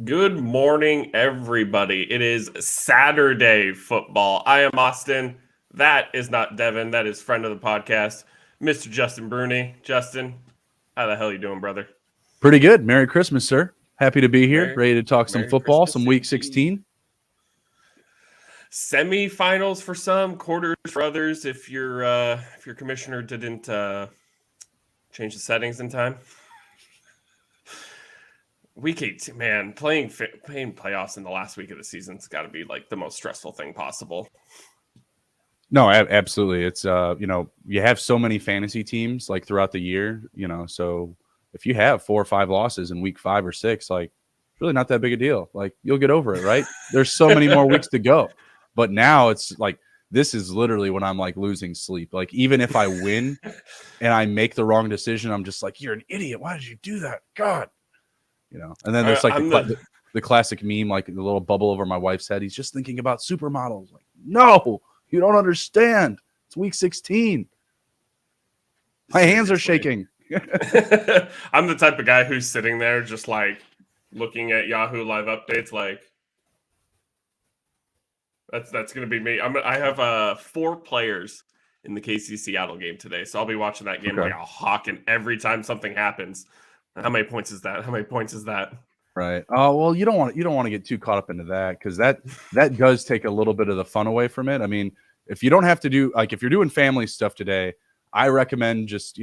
Good morning, everybody. It is Saturday football. I am Austin. That is not Devin. That is friend of the podcast, Mr. Justin Bruni. Justin, how the hell you doing, brother? Pretty good. Merry Christmas, sir. Happy to be here. Merry, Ready to talk some Merry football, Christmas some Week indeed. 16. Semifinals for some, quarters for others. If your commissioner didn't change the settings in time. Week 18, man, playing playoffs in the last week of the season's got to be like the most stressful thing possible. No, absolutely. It's you have so many fantasy teams like throughout the year, so if you have 4 or 5 losses in week 5 or 6, like it's really not that big a deal. Like you'll get over it, right? There's so many more weeks to go. But now it's like this is literally when I'm like losing sleep. Like even if I win and I make the wrong decision, I'm just like, you're an idiot. Why did you do that? God. And then there's like the classic meme, like the little bubble over my wife's head. He's just thinking about supermodels. Like, no, you don't understand. It's week 16. My hands are shaking. I'm the type of guy who's sitting there just like looking at Yahoo Live updates. Like that's gonna be me. I have 4 players in the KC Seattle game today, so I'll be watching that game like a hawk. And every time something happens, how many points is that? How many points is that? Right. Oh well, you don't want to get too caught up into that because that does take a little bit of the fun away from it. I mean, if you don't have to do if you're doing family stuff today, I recommend just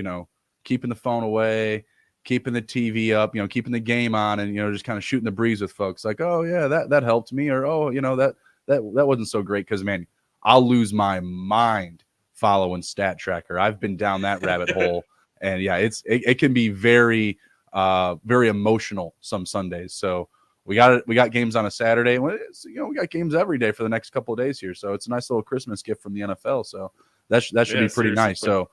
keeping the phone away, keeping the TV up, keeping the game on, and just kind of shooting the breeze with folks. Like, oh yeah, that helped me, or oh that wasn't so great because man, I'll lose my mind following Stat Tracker. I've been down that rabbit hole, and yeah, it can be very emotional some Sundays. So we got games on a Saturday. We got games every day for the next couple of days here. So it's a nice little Christmas gift from the NFL. So that should be pretty nice. So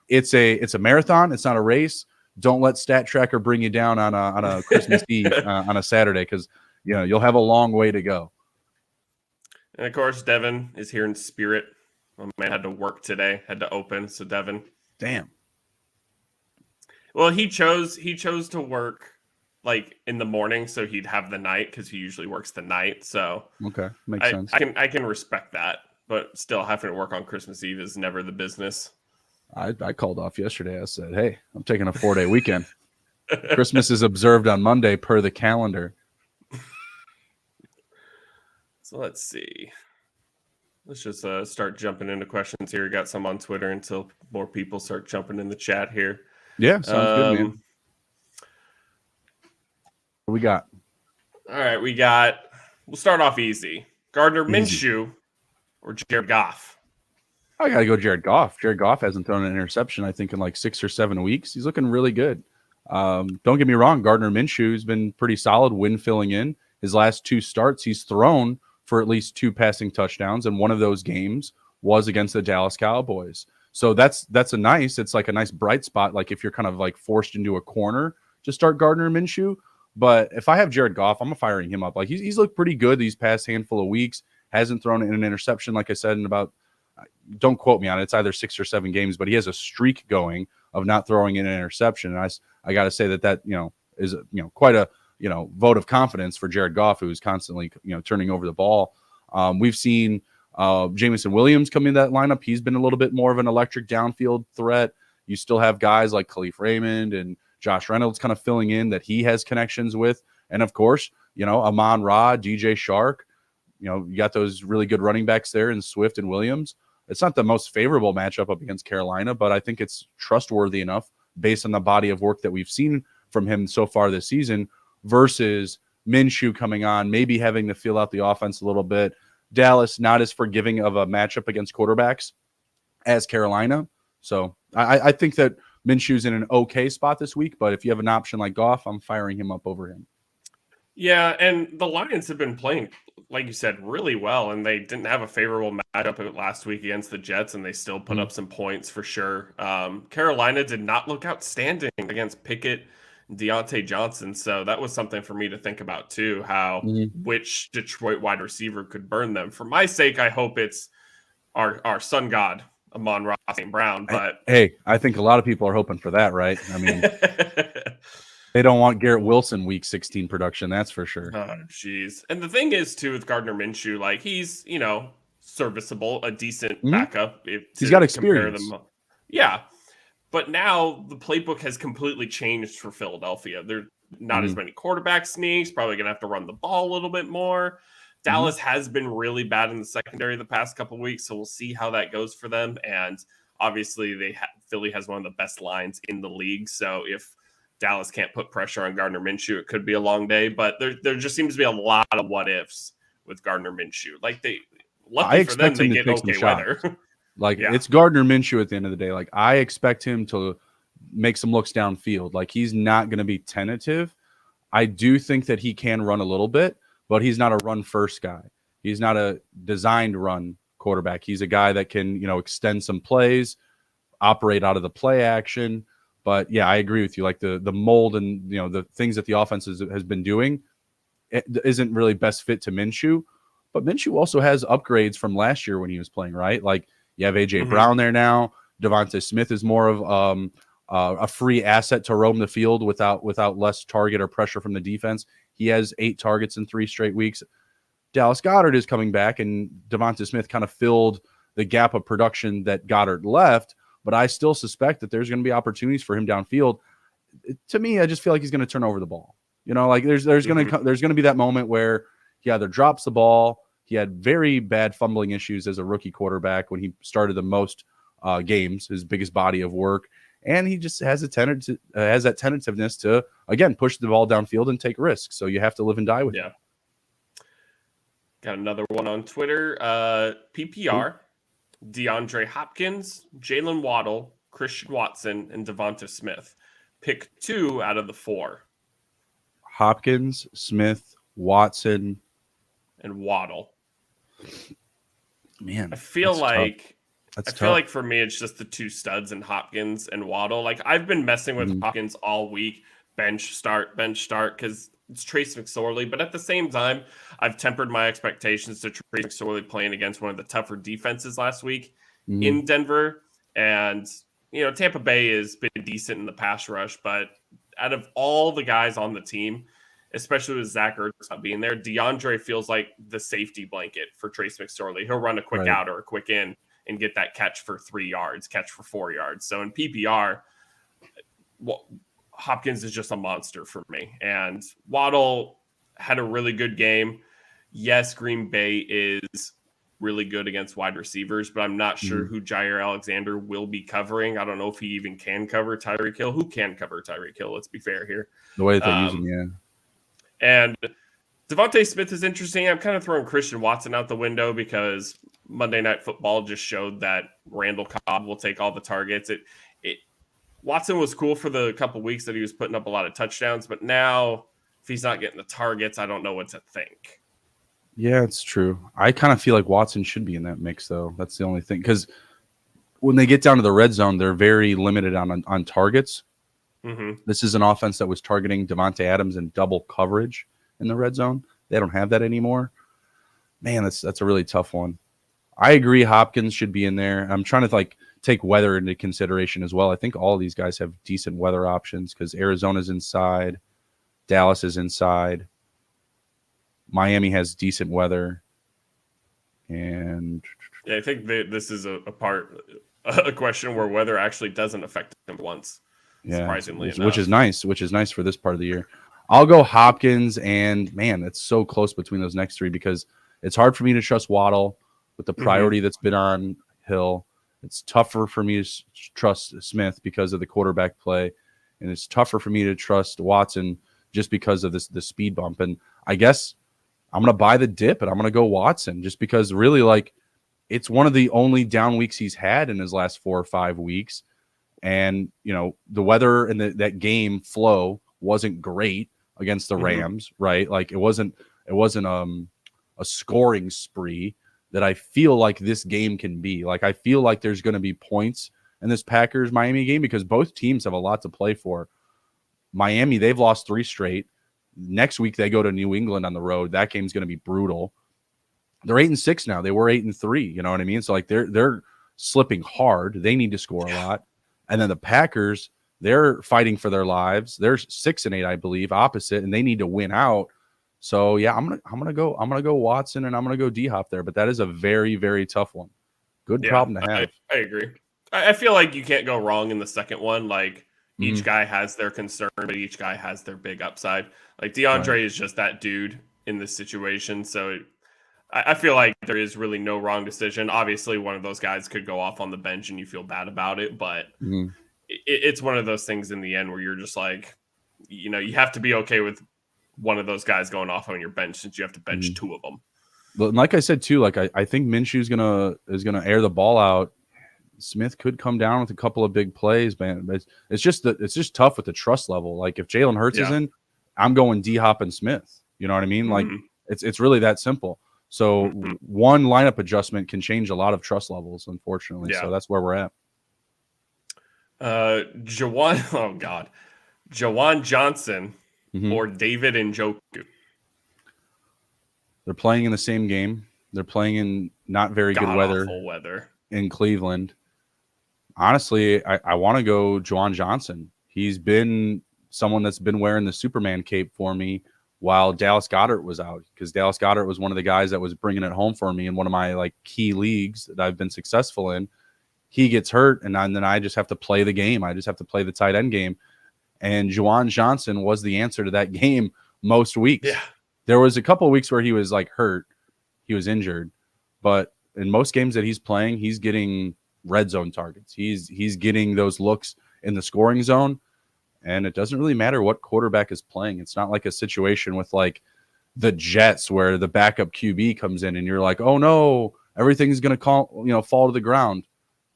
it's a marathon. It's not a race. Don't let Stat Tracker bring you down on a Christmas Eve on a Saturday because you'll have a long way to go. And of course, Devin is here in spirit. My man had to work today, had to open. So Devin, damn. Well, he chose to work like in the morning, so he'd have the night because he usually works the night. So okay, makes sense. I can respect that, but still having to work on Christmas Eve is never the business. I called off yesterday. I said, hey, I'm taking a 4-day weekend. Christmas is observed on Monday per the calendar. So let's see. Let's just start jumping into questions here. We got some on Twitter until more people start jumping in the chat here. Yeah, sounds good, man. What we got? All right, we'll start off easy. Gardner Minshew or Jared Goff? I got to go Jared Goff. Jared Goff hasn't thrown an interception, I think, in like 6 or 7 weeks. He's looking really good. Don't get me wrong. Gardner Minshew's been pretty solid when filling in. His last 2 starts, he's thrown for at least 2 passing touchdowns, and one of those games was against the Dallas Cowboys. So it's like a nice bright spot. Like if you're kind of like forced into a corner, just start Gardner Minshew. But if I have Jared Goff, I'm firing him up. Like he's looked pretty good these past handful of weeks. Hasn't thrown in an interception, like I said, in about, don't quote me on it, it's either 6 or 7 games, but he has a streak going of not throwing in an interception. And I got to say that is quite a vote of confidence for Jared Goff, who's constantly turning over the ball. We've seen Jameson Williams come in that lineup. He's been a little bit more of an electric downfield threat. You still have guys like Khalif Raymond and Josh Reynolds kind of filling in that he has connections with. And of course, Amon-Ra, DJ Shark, you got those really good running backs there in Swift and Williams. It's not the most favorable matchup up against Carolina, but I think it's trustworthy enough based on the body of work that we've seen from him so far this season versus Minshew coming on, maybe having to feel out the offense a little bit. Dallas, not as forgiving of a matchup against quarterbacks as Carolina. So I think that Minshew's in an okay spot this week, but if you have an option like Goff, I'm firing him up over him. Yeah, and the Lions have been playing, like you said, really well, and they didn't have a favorable matchup last week against the Jets, and they still put up some points for sure. Carolina did not look outstanding against Pickett and Deontay Johnson, so that was something for me to think about too, how which Detroit wide receiver could burn them. For my sake, I hope it's our sun god, Amon-Ra St. Brown, but hey, I think a lot of people are hoping for that, right? I mean, They don't want Garrett Wilson week 16 production, that's for sure. Oh, jeez. And the thing is, too, with Gardner Minshew, like, he's, serviceable, a decent Mhm. backup He's got to compare experience. them. Yeah. But now the playbook has completely changed for Philadelphia. There's not as Mhm. many quarterback sneaks, probably going to have to run the ball a little bit more. Mhm. Dallas has been really bad in the secondary the past couple of weeks, so we'll see how that goes for them. And obviously, Philly has one of the best lines in the league. So if Dallas can't put pressure on Gardner Minshew, it could be a long day. But there just seems to be a lot of what ifs with Gardner Minshew. Like I lucky for them, expect they him to get take some okay weather. shots. Like, Yeah. it's Gardner Minshew at the end of the day. Like, I expect him to make some looks downfield. Like, he's not going to be tentative. I do think that he can run a little bit, but he's not a run first guy. He's not a designed run quarterback. He's a guy that can, extend some plays, operate out of the play action. But yeah, I agree with you. Like the mold and the things that the offense has been doing, it isn't really best fit to Minshew. But Minshew also has upgrades from last year when he was playing, right? Like, you have AJ Mm-hmm. Brown there now. Devonta Smith is more of a free asset to roam the field without less target or pressure from the defense. He has 8 targets in 3 straight weeks. Dallas Goedert is coming back, and Devonta Smith kind of filled the gap of production that Goddard left. But I still suspect that there's going to be opportunities for him downfield. To me, I just feel like he's going to turn over the ball. Like there's Mm-hmm. going to be that moment where he either drops the ball. He had very bad fumbling issues as a rookie quarterback when he started the most games, his biggest body of work, and he just has that tentativeness to again push the ball downfield and take risks. So you have to live and die with Yeah. it. Got another one on Twitter. PPR, DeAndre Hopkins, Jalen Waddle, Christian Watson, and Devonta Smith. Pick 2 out of the 4. Hopkins, Smith, Watson, And Waddle. man, I feel like that's I feel tough. like for me it's just the 2 studs in Hopkins and Waddle. Like I've been messing with Hopkins all week. Bench start, because it's Trace McSorley. But at the same time, I've tempered my expectations to Trace McSorley playing against one of the tougher defenses last week in Denver. And, Tampa Bay has been decent in the pass rush. But out of all the guys on the team, especially with Zach Ertz not being there, DeAndre feels like the safety blanket for Trace McSorley. He'll run a quick out or a quick in and get that catch for 3 yards, catch for 4 yards. So in PPR, Hopkins is just a monster for me. And Waddle had a really good game. Yes, Green Bay is really good against wide receivers, but I'm not sure who Jair Alexander will be covering. I don't know if he even can cover Tyreek Hill. Who can cover Tyreek Hill? Let's be fair here. The way that they use him, yeah. And Devonta Smith is interesting. I'm kind of throwing Christian Watson out the window because Monday Night Football just showed that Randall Cobb will take all the targets. Watson was cool for the couple weeks that he was putting up a lot of touchdowns, but now if he's not getting the targets, I don't know what to think. Yeah, it's true. I kind of feel like Watson should be in that mix, though. That's the only thing. Because when they get down to the red zone, they're very limited on targets. Mm-hmm. This is an offense that was targeting Devontae Adams in double coverage in the red zone. They don't have that anymore. Man, that's a really tough one. I agree Hopkins should be in there. I'm trying to take weather into consideration as well. I think all of these guys have decent weather options because Arizona's inside, Dallas is inside, Miami has decent weather, and yeah, I think this is a question where weather actually doesn't affect them once. yeah, surprisingly enough. which is nice for this part of the year. I'll go Hopkins, and man, it's so close between those next 3 because it's hard for me to trust Waddle with the priority that's been on Hill. It's tougher for me to trust Smith because of the quarterback play, and it's tougher for me to trust Watson just because of the speed bump. And I guess I'm going to buy the dip, and I'm going to go Watson just because really it's one of the only down weeks he's had in his last 4 or 5 weeks. And, the weather and that game flow wasn't great against the Rams, right? Like it wasn't a scoring spree that I feel like this game can be. Like I feel like there's going to be points in this Packers Miami game because both teams have a lot to play for. Miami, they've lost 3 straight. Next week they go to New England on the road. That game's going to be brutal. They're 8-6 now. They were 8-3. You know what I mean? So they're slipping hard. They need to score a lot. And then the Packers, They're fighting for their lives. They're 6-8, I believe, opposite, and they need to win out. So yeah, I'm gonna go Watson, and I'm gonna go D-Hop there. But that is a very, very tough one. Good problem to have. I agree. I feel like you can't go wrong in the second one. Like each Mhm. guy has their concern, but each guy has their big upside. Like Right. DeAndre is just that dude in this situation. So I feel like there is really no wrong decision. Obviously, one of those guys could go off on the bench and you feel bad about it, but Mhm. it's one of those things in the end where you're just like, you have to be okay with one of those guys going off on your bench since you have to bench Mhm. two of them. But like I said too, like I think Minshew is gonna air the ball out. Smith could come down with a couple of big plays, man. But it's just tough with the trust level. Like if Jalen Hurts is Yeah. in, I'm going D-Hop and Smith. You know what I mean? Like Mhm. it's really that simple. So Mhm. one lineup adjustment can change a lot of trust levels, unfortunately. Yeah. So that's where we're at. Jawan, oh God, Jawan Johnson Mhm. or David Njoku. They're playing in the same game. They're playing in not very good God weather awful weather. in Cleveland. Honestly, I want to go Juwan Johnson. He's been someone that's been wearing the Superman cape for me while Dallas Goedert was out, because Dallas Goedert was one of the guys that was bringing it home for me in one of my like key leagues that I've been successful in. He gets hurt, and then I just have to play the game. I just have to play the tight end game. And Juwan Johnson was the answer to that game most weeks. Yeah. There was a couple of weeks where he was like hurt, he was injured, but in most games that he's playing, he's getting red zone targets. He's getting those looks in the scoring zone, and it doesn't really matter what quarterback is playing. It's not like a situation with like the Jets where the backup QB comes in and you're like, "Oh no, everything's going to fall to the ground."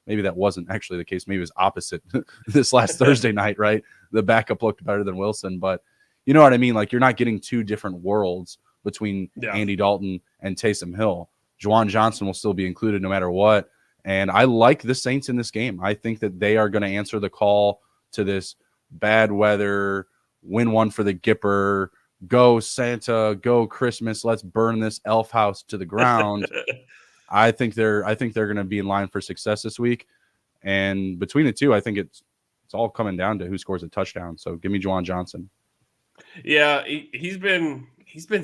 Maybe that wasn't actually the case. Maybe it was opposite this last Thursday night, right? The backup looked better than Wilson, but you know what I mean? Like you're not getting two different worlds between Yeah. Andy Dalton and Taysom Hill. Juwan Johnson will still be included no matter what. And I like the Saints in this game. I think that they are going to answer the call to this bad weather, win one for the Gipper, go Santa, go Christmas, let's burn this elf house to the ground. I think they're going to be in line for success this week. And between the two, I think it's all coming down to who scores a touchdown. So give me Juwan Johnson. Yeah, he's been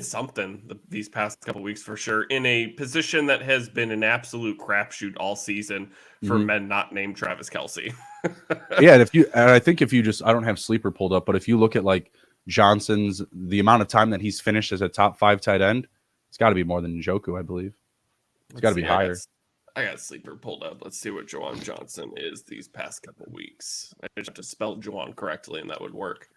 something these past couple weeks for sure, in a position that has been an absolute crapshoot all season for Mhm. men not named Travis Kelce. Yeah, and I think if you just, I don't have Sleeper pulled up, but if you look at like Johnson's, the amount of time that he's finished as a top 5 tight end, it's got to be more than Njoku, I believe. It's got to be higher. I got Sleeper pulled up. Let's see what Jawan Johnson is these past couple weeks. I just have to spell Jawan correctly, and that would work.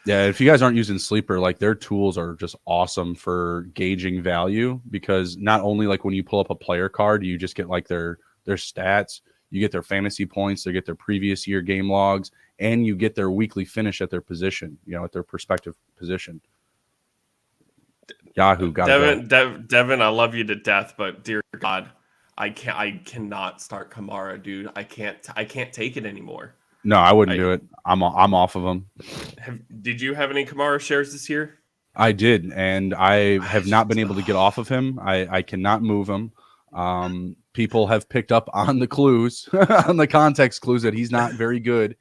Yeah, if you guys aren't using Sleeper, like their tools are just awesome for gauging value, because not only like when you pull up a player card, you just get like their stats, you get their fantasy points, they get their previous year game logs, and you get their weekly finish at their position, at their prospective position. Yahoo, gotta go. Devin, I love you to death, but dear God, I cannot start Kamara, dude. I can't take it anymore. No, I wouldn't do it. I'm off of them. Did you have any Kamara shares this year? I did, and I have not been able to get off of him. I cannot move him. People have picked up on the clues, on the context clues, that he's not very good.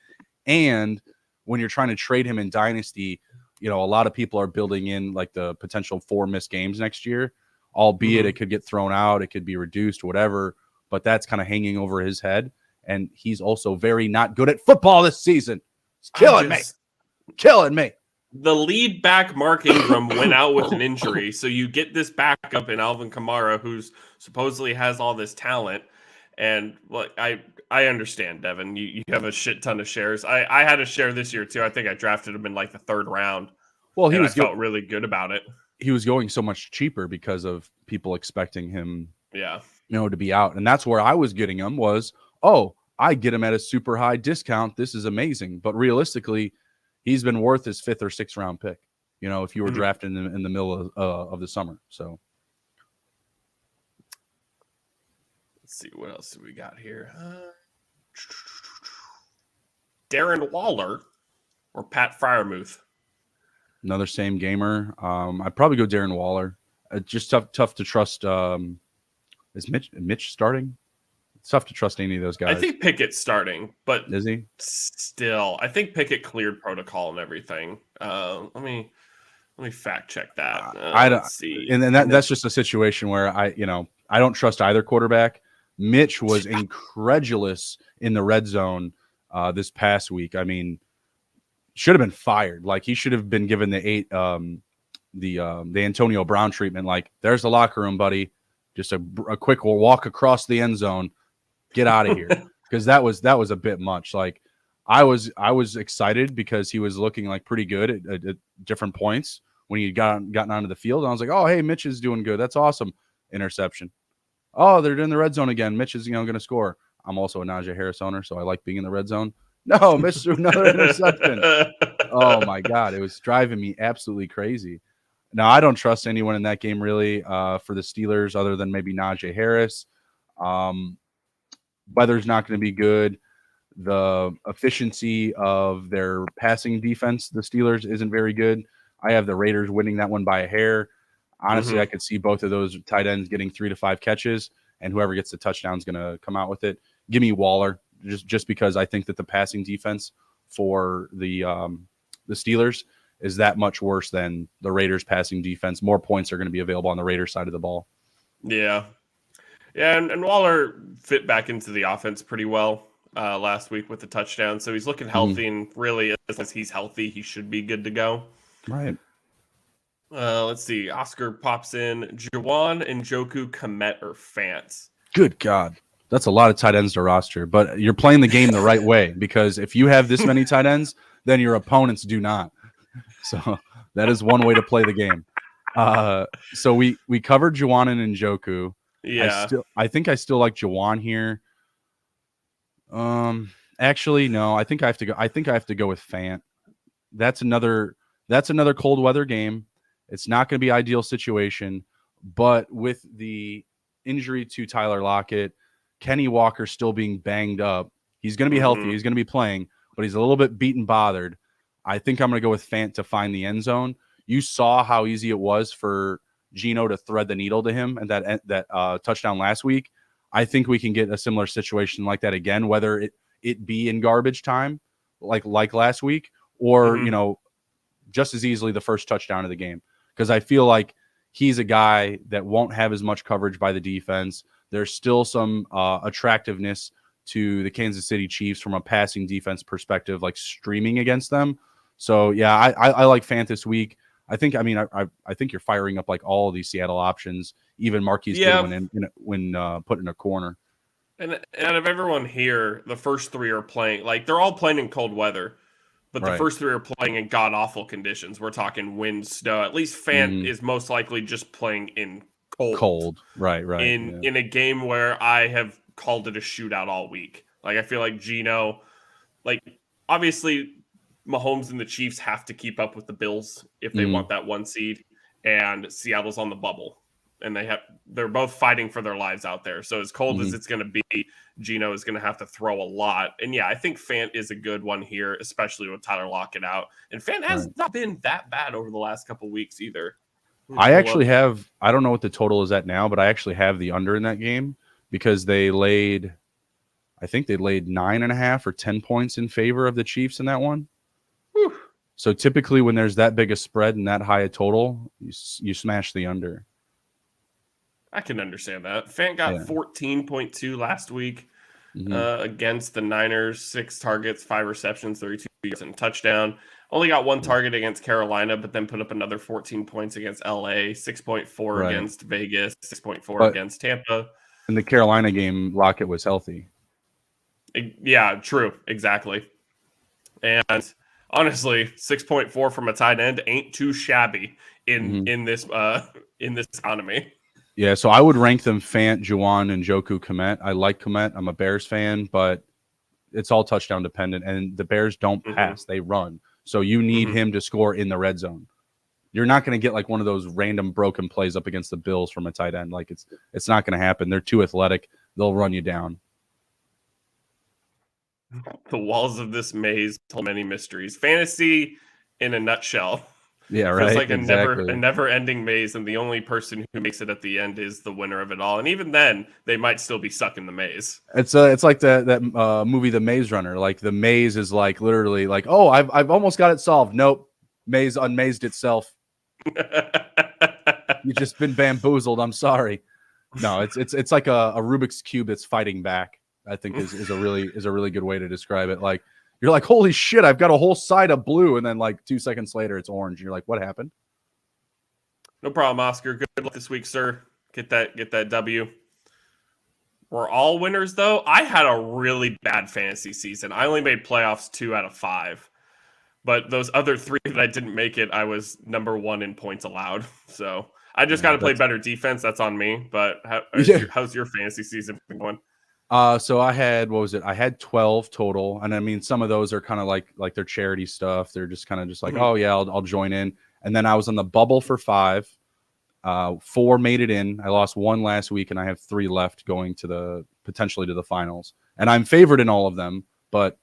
And when you're trying to trade him in Dynasty, a lot of people are building in like the potential 4 missed games next year, albeit it could get thrown out, it could be reduced, whatever. But that's kind of hanging over his head. And he's also very not good at football this season. It's killing me. The lead back, Mark Ingram, went out with an injury. So you get this backup in Alvin Kamara, who's supposedly has all this talent. And look, I understand, Devin. You have a shit ton of shares. I had a share this year too. I think I drafted him in like the 3rd round. Well, I felt really good about it. He was going so much cheaper because of people expecting him, yeah, to be out. And that's where I was getting him was, oh, I get him at a super high discount. This is amazing. But realistically, he's been worth his 5th or 6th round pick, if you were drafting him in the middle of the summer. So let's see, what else do we got here? Darren Waller or Pat Fryermuth? Another same gamer. I'd probably go Darren Waller. Just tough to trust. Is Mitch starting? It's tough to trust any of those guys. I think Pickett's starting, but Is he? still, I think Pickett cleared protocol and everything. Let me fact check that. I don't, Let's see. and then that's just a situation where I don't trust either quarterback. Mitch was incredulous in the red zone this past week. I mean, should have been fired. Like, he should have been given the Antonio Brown treatment. Like, there's the locker room, buddy. Just a quick walk across the end zone. Get out of here, because that was a bit much. Like, I was excited because he was looking like pretty good at different points when he gotten onto the field. And I was like, oh, hey, Mitch is doing good. That's awesome. Interception. Oh, they're in the red zone again. Mitch is going to score. I'm also a Najee Harris owner, so I like being in the red zone. No, Mitch threw another interception. Oh my God, it was driving me absolutely crazy. Now, I don't trust anyone in that game really for the Steelers other than maybe Najee Harris. Weather's not going to be good. The efficiency of their passing defense, the Steelers, isn't very good. I have the Raiders winning that one by a hair. Honestly, I could see both of those tight ends getting 3 to 5 catches, and whoever gets the touchdown is going to come out with it. Give me Waller, just because I think that the passing defense for the Steelers is that much worse than the Raiders' passing defense. More points are going to be available on the Raiders side of the ball. Yeah. Yeah, and Waller fit back into the offense pretty well last week with the touchdown. So he's looking healthy, and really, as long as he's healthy, he should be good to go. Right. Let's see. Oscar pops in. Juwan, Njoku, Komet, or Fant? Good God. That's a lot of tight ends to roster, but you're playing the game the right way, because if you have this many tight ends, then your opponents do not. So that is one way to play the game. So we covered Juwan and Njoku. Yeah. I think I still like Juwan here. Actually, no. I think I have to go with Fant. That's another cold weather game. It's not going to be ideal situation, but with the injury to Tyler Lockett, Kenny Walker still being banged up, he's going to be healthy. He's going to be playing, but he's a little bit beat and bothered. I think I'm going to go with Fant to find the end zone. You saw how easy it was for Geno to thread the needle to him and that touchdown last week. I think we can get a similar situation like that again, whether it be in garbage time, like last week, or just as easily the first touchdown of the game. Because I feel like he's a guy that won't have as much coverage by the defense. There's still some attractiveness to the Kansas City Chiefs from a passing defense perspective, like streaming against them. So yeah, I like Fant this week. I think you're firing up like all of these Seattle options, even Marquise Goodwin when put in a corner. And out of everyone here, the first 3 are playing, like, they're all playing in cold weather, but the first 3 are playing in god awful conditions. We're talking wind, snow. At least Fant is most likely just playing in cold. Right. In a game where I have called it a shootout all week. Like, I feel like Geno, like, obviously Mahomes and the Chiefs have to keep up with the Bills if they want that 1 seed, and Seattle's on the bubble, and they're both fighting for their lives out there. So as cold as it's going to be, Geno is going to have to throw a lot. And yeah, I think Fant is a good one here, especially with Tyler Lockett out. And Fant has not been that bad over the last couple of weeks either. I actually have, I don't know what the total is at now, but I actually have the under in that game because I think they laid 9.5 or 10 points in favor of the Chiefs in that one. Whew. So typically when there's that big a spread and that high a total, you smash the under. I can understand that. Fant got 14.2 last week against the Niners, 6 targets, 5 receptions, 32 yards and touchdown. Only got 1 target against Carolina, but then put up another 14 points against LA, 6.4 against Vegas, 6.4 against Tampa. In the Carolina game, Lockett was healthy. Yeah, true. Exactly. And honestly, 6.4 from a tight end ain't too shabby in this economy. Yeah, so I would rank them Fant, Juwan, and Njoku, Komet. I like Komet. I'm a Bears fan, but it's all touchdown dependent, and the Bears don't pass. They run. So you need him to score in the red zone. You're not going to get like one of those random broken plays up against the Bills from a tight end. Like it's not going to happen. They're too athletic. They'll run you down. The walls of this maze tell many mysteries. Fantasy in a nutshell. Yeah, Feels right. like a Exactly. never ending maze, and the only person who makes it at the end is the winner of it all. And even then, they might still be stuck in the maze. It's like that movie, The Maze Runner. Like the maze is like literally like, oh, I've almost got it solved. Nope, maze unmazed itself. You've just been bamboozled. I'm sorry. No, it's like a Rubik's cube that's fighting back. I think is a really good way to describe it. Like you're like, holy shit, I've got a whole side of blue, and then like 2 seconds later, it's orange. And you're like, what happened? No problem, Oscar. Good luck this week, sir. Get that W. We're all winners, though. I had a really bad fantasy season. I only made playoffs 2 out of 5. But those other 3 that I didn't make it, I was number 1 in points allowed. So I just got to play better defense. That's on me. But how's your fantasy season been going? So I had, what was it? I had 12 total, and I mean some of those are kind of like their charity stuff. They're just kind of just like, oh yeah, I'll join in. And then I was on the bubble for 5. 4 made it in. I lost 1 last week, and I have 3 left going to potentially to the finals. And I'm favored in all of them, but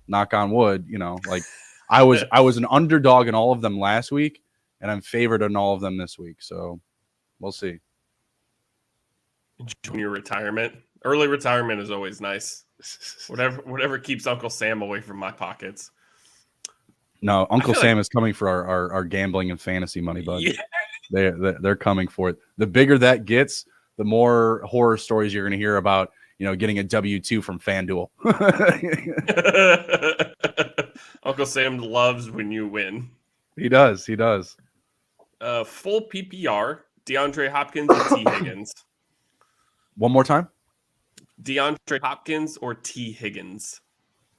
knock on wood, like I was an underdog in all of them last week, and I'm favored in all of them this week. So we'll see. Junior retirement. Early retirement is always nice. Whatever keeps Uncle Sam away from my pockets. No, Uncle Sam is coming for our gambling and fantasy money, bud. Yeah. They're coming for it. The bigger that gets, the more horror stories you're going to hear about, getting a W-2 from FanDuel. Uncle Sam loves when you win. He does. Full PPR, DeAndre Hopkins or T. Higgins? One more time. DeAndre Hopkins or T. Higgins?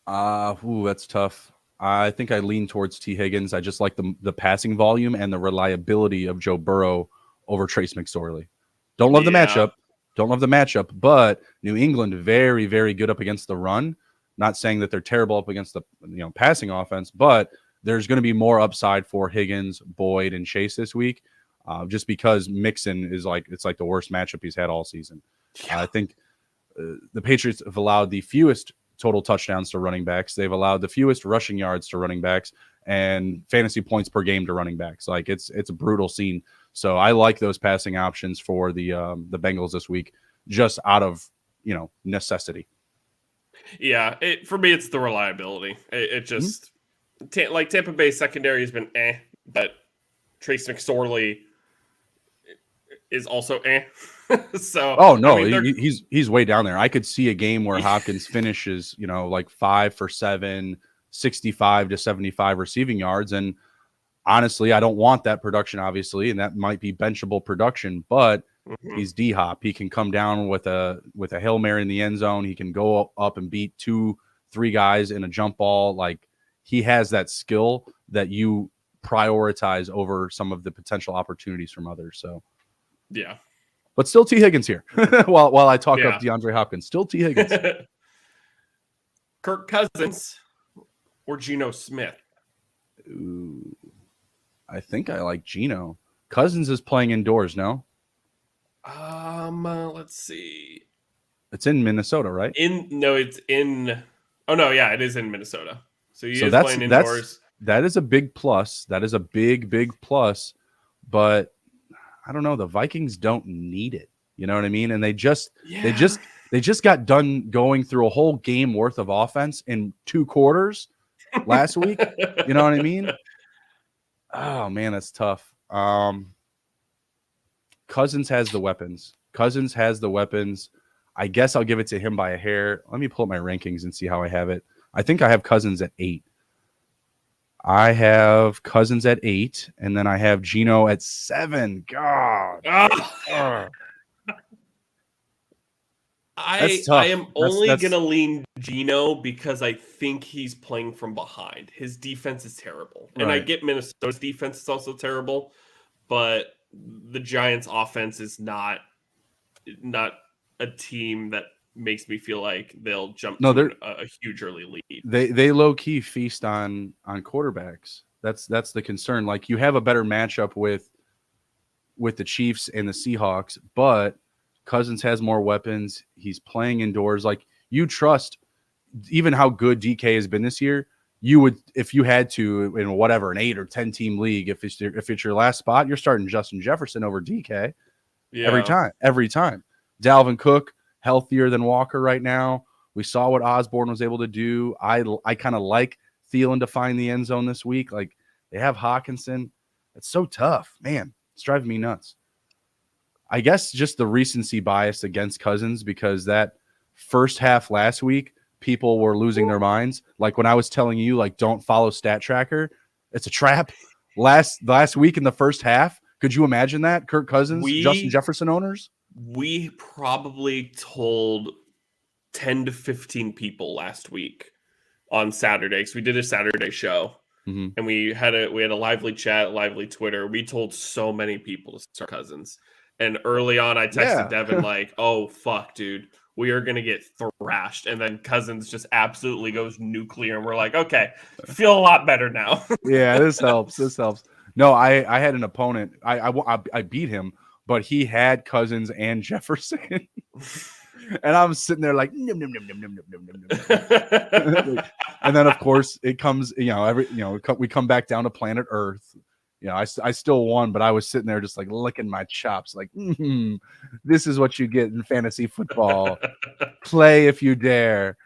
That's tough. I think I lean towards T. Higgins. I just like the passing volume and the reliability of Joe Burrow over Trace McSorley. Don't love the matchup, but New England very, very good up against the run. Not saying that they're terrible up against the passing offense, but there's going to be more upside for Higgins, Boyd, and Chase this week, just because Mixon is it's like the worst matchup he's had all season. Yeah. I think the Patriots have allowed the fewest total touchdowns to running backs. They've allowed the fewest rushing yards to running backs and fantasy points per game to running backs. Like it's a brutal scene. So I like those passing options for the Bengals this week, just out of necessity. Yeah, for me it's the reliability. It just like Tampa Bay secondary has been but Trace McSorley is also So oh no, I mean, he's way down there. I could see a game where Hopkins finishes, like 5 for 7, 65 to 75 receiving yards. And honestly, I don't want that production, obviously, and that might be benchable production, but he's D-Hop. He can come down with a Hail Mary in the end zone. He can go up and beat 2-3 guys in a jump ball. Like he has that skill that you prioritize over some of the potential opportunities from others. So yeah. But still T. Higgins here while I talk up DeAndre Hopkins. Still T. Higgins. Kirk Cousins or Geno Smith? Ooh, I think I like Geno. Cousins is playing indoors, no? Let's see. It's in Minnesota, right? It's in. Oh no, yeah, it is in Minnesota. So he is playing indoors. That is a big plus. That is a big plus. But I don't know. The Vikings don't need it. You know what I mean? And they just got done going through a whole game worth of offense in 2 quarters last week. You know what I mean? Oh man, that's tough. Cousins has the weapons. I guess I'll give it to him by a hair. Let me pull up my rankings and see how I have it. I think I have Cousins at 8. I have Cousins at 8, and then I have Geno at 7. God. I am only going to lean Geno because I think he's playing from behind. His defense is terrible. Right. And I get Minnesota's defense is also terrible, but the Giants' offense is not a team that makes me feel like they'll jump to a huge early lead. They low key feast on quarterbacks. That's the concern. Like you have a better matchup with the Chiefs and the Seahawks, but Cousins has more weapons. He's playing indoors. Like you trust even how good DK has been this year. you would, if you had to, in whatever, an 8 or 10 team league, if it's your last spot, you're starting Justin Jefferson over DK every time. Dalvin Cook, healthier than Walker right now. We saw what Osborne was able to do. I kind of like Thielen to find the end zone this week. Like, they have Hawkinson. It's so tough, man. It's driving me nuts. I guess just the recency bias against Cousins, because that first half last week, people were losing their minds. Like when I was telling you, like, don't follow Stat Tracker. It's a trap. Last week in the first half, could you imagine that? Kirk Cousins, Justin Jefferson owners? We probably told 10 to 15 people last week on Saturday, because we did a Saturday show. Mm-hmm. And we had a lively chat, lively Twitter. We told so many people to start Cousins. And early on, I texted Devin like, oh, fuck, dude. We are going to get thrashed. And then Cousins just absolutely goes nuclear. And we're like, okay, feel a lot better now. Yeah, this helps. No, I had an opponent. I beat him, but he had Cousins and Jefferson. And I'm sitting there like, nom, nom, nom, nom, nom, nom, nom, nom. And then, of course, it comes, we come back down to planet Earth. I still won, but I was sitting there just like licking my chops, like, this is what you get in fantasy football. Play if you dare.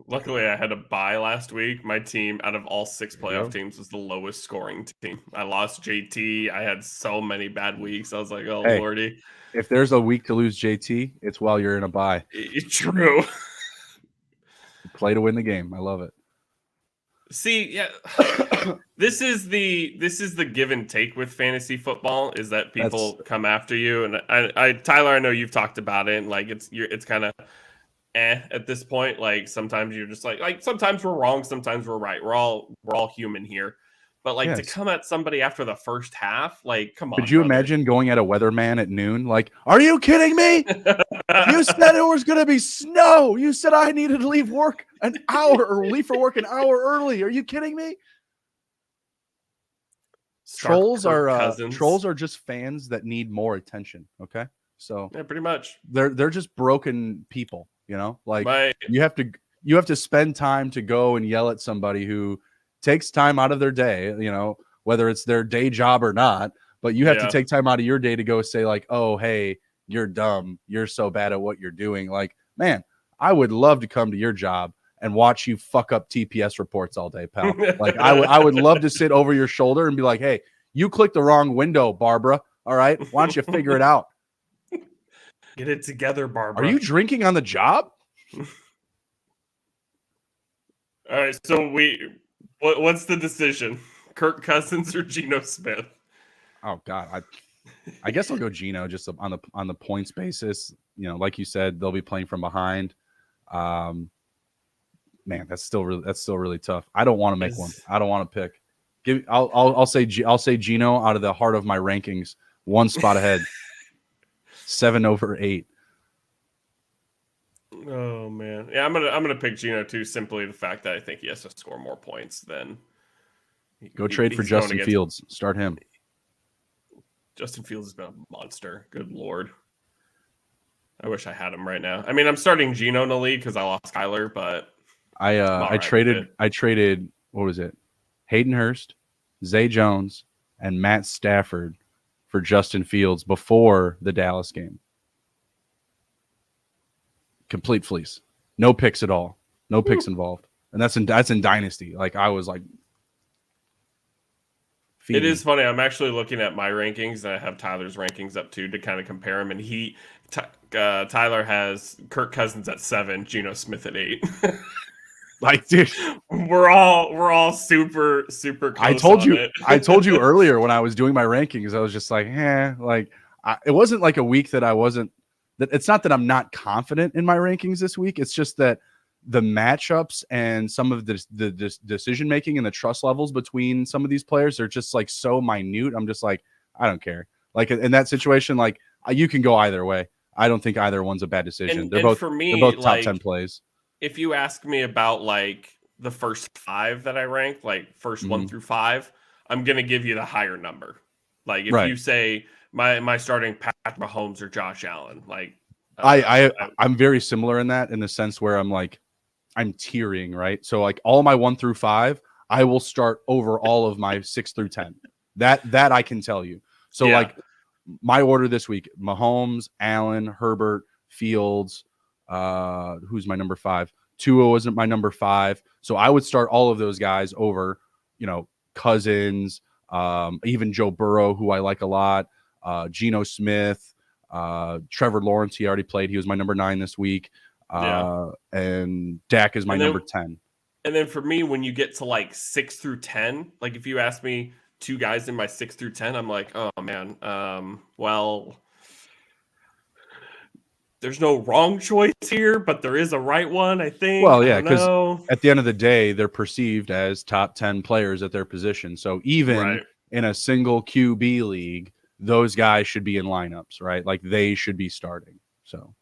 Luckily, I had a bye last week. My team, out of all 6 playoff teams, was the lowest scoring team. I lost JT. I had so many bad weeks. I was like, oh, Lordy. If there's a week to lose JT, it's while you're in a bye. It's true. Play to win the game. I love it. See, yeah, this is the give and take with fantasy football, is that people come after you. And I Tyler, I know you've talked about it, and like it's kind of at this point. Like sometimes you're just like sometimes we're wrong, sometimes we're right. We're all human here. But like to come at somebody after the first half, like, come on. Could you imagine going at a weatherman at noon? Like, are you kidding me? You said it was going to be snow. You said I needed to leave work an hour or leave for work an hour early. Are you kidding me? Trolls are just fans that need more attention. Okay, so yeah, pretty much they're just broken people. Like you have to spend time to go and yell at somebody who takes time out of their day, whether it's their day job or not, but you have to take time out of your day to go say like, oh, hey, you're dumb. You're so bad at what you're doing. Like, man, I would love to come to your job and watch you fuck up TPS reports all day, pal. Like I would love to sit over your shoulder and be like, hey, you clicked the wrong window, Barbara. All right. Why don't you figure it out? Get it together, Barbara. Are you drinking on the job? All right. So what's the decision? Kirk Cousins or Geno Smith? Oh God, I guess I'll go Geno just on the points basis. Like you said, they'll be playing from behind. Man, that's still really tough. I don't want to make one. I don't want to pick. I'll say Geno out of the heart of my rankings, 1 spot ahead, 7 over 8. Oh man, yeah, I'm gonna pick Geno too. Simply the fact that I think he has to score more points than. Go trade for Justin Fields. Start him. Justin Fields has been a monster. Good Lord. I wish I had him right now. I mean, I'm starting Geno in the league because I lost Kyler, but I traded what was it? Hayden Hurst, Zay Jones, and Matt Stafford for Justin Fields before the Dallas game. Complete fleece. No picks at all. No picks involved. And that's in Dynasty. Like I was like, it is funny. I'm actually looking at my rankings, and I have Tyler's rankings up too to kind of compare them. And Tyler has Kirk Cousins at 7, Geno Smith at 8. Like, dude, we're all super close. I told you earlier when I was doing my rankings, I was just like, it wasn't like a week that I wasn't. That it's not that I'm not confident in my rankings this week. It's just that the matchups and some of the decision making and the trust levels between some of these players are just like so minute. I'm just like, I don't care. Like in that situation, like you can go either way. I don't think either one's a bad decision. They're both top 10 plays. If you ask me about like the first 5 that I ranked, like first 1 through 5, I'm gonna give you the higher number. Like if you say my starting Patrick Mahomes or Josh Allen, like I'm very similar in the sense where I'm like, I'm tiering, right? So like all my 1 through 5, I will start over all of my 6 through 10. That I can tell you. So Yeah. like my order this week: Mahomes, Allen, Herbert, Fields. Who's my number 5? Tua wasn't my number 5. So I would start all of those guys over, Cousins, even Joe Burrow, who I like a lot, Geno Smith, Trevor Lawrence. He already played. He was my number 9 this week. And Dak is my number 10. And then for me, when you get to like 6 through 10, like if you ask me 2 guys in my 6 through 10, I'm like, oh man, well, there's no wrong choice here, but there is a right one, I think. Well, yeah, because at the end of the day, they're perceived as top 10 players at their position. So even in a single QB league, those guys should be in lineups, right? Like they should be starting. So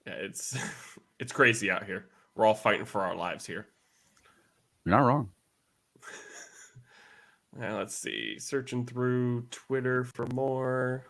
yeah, it's crazy out here. We're all fighting for our lives here. You're not wrong. Now, let's see. Searching through Twitter for more.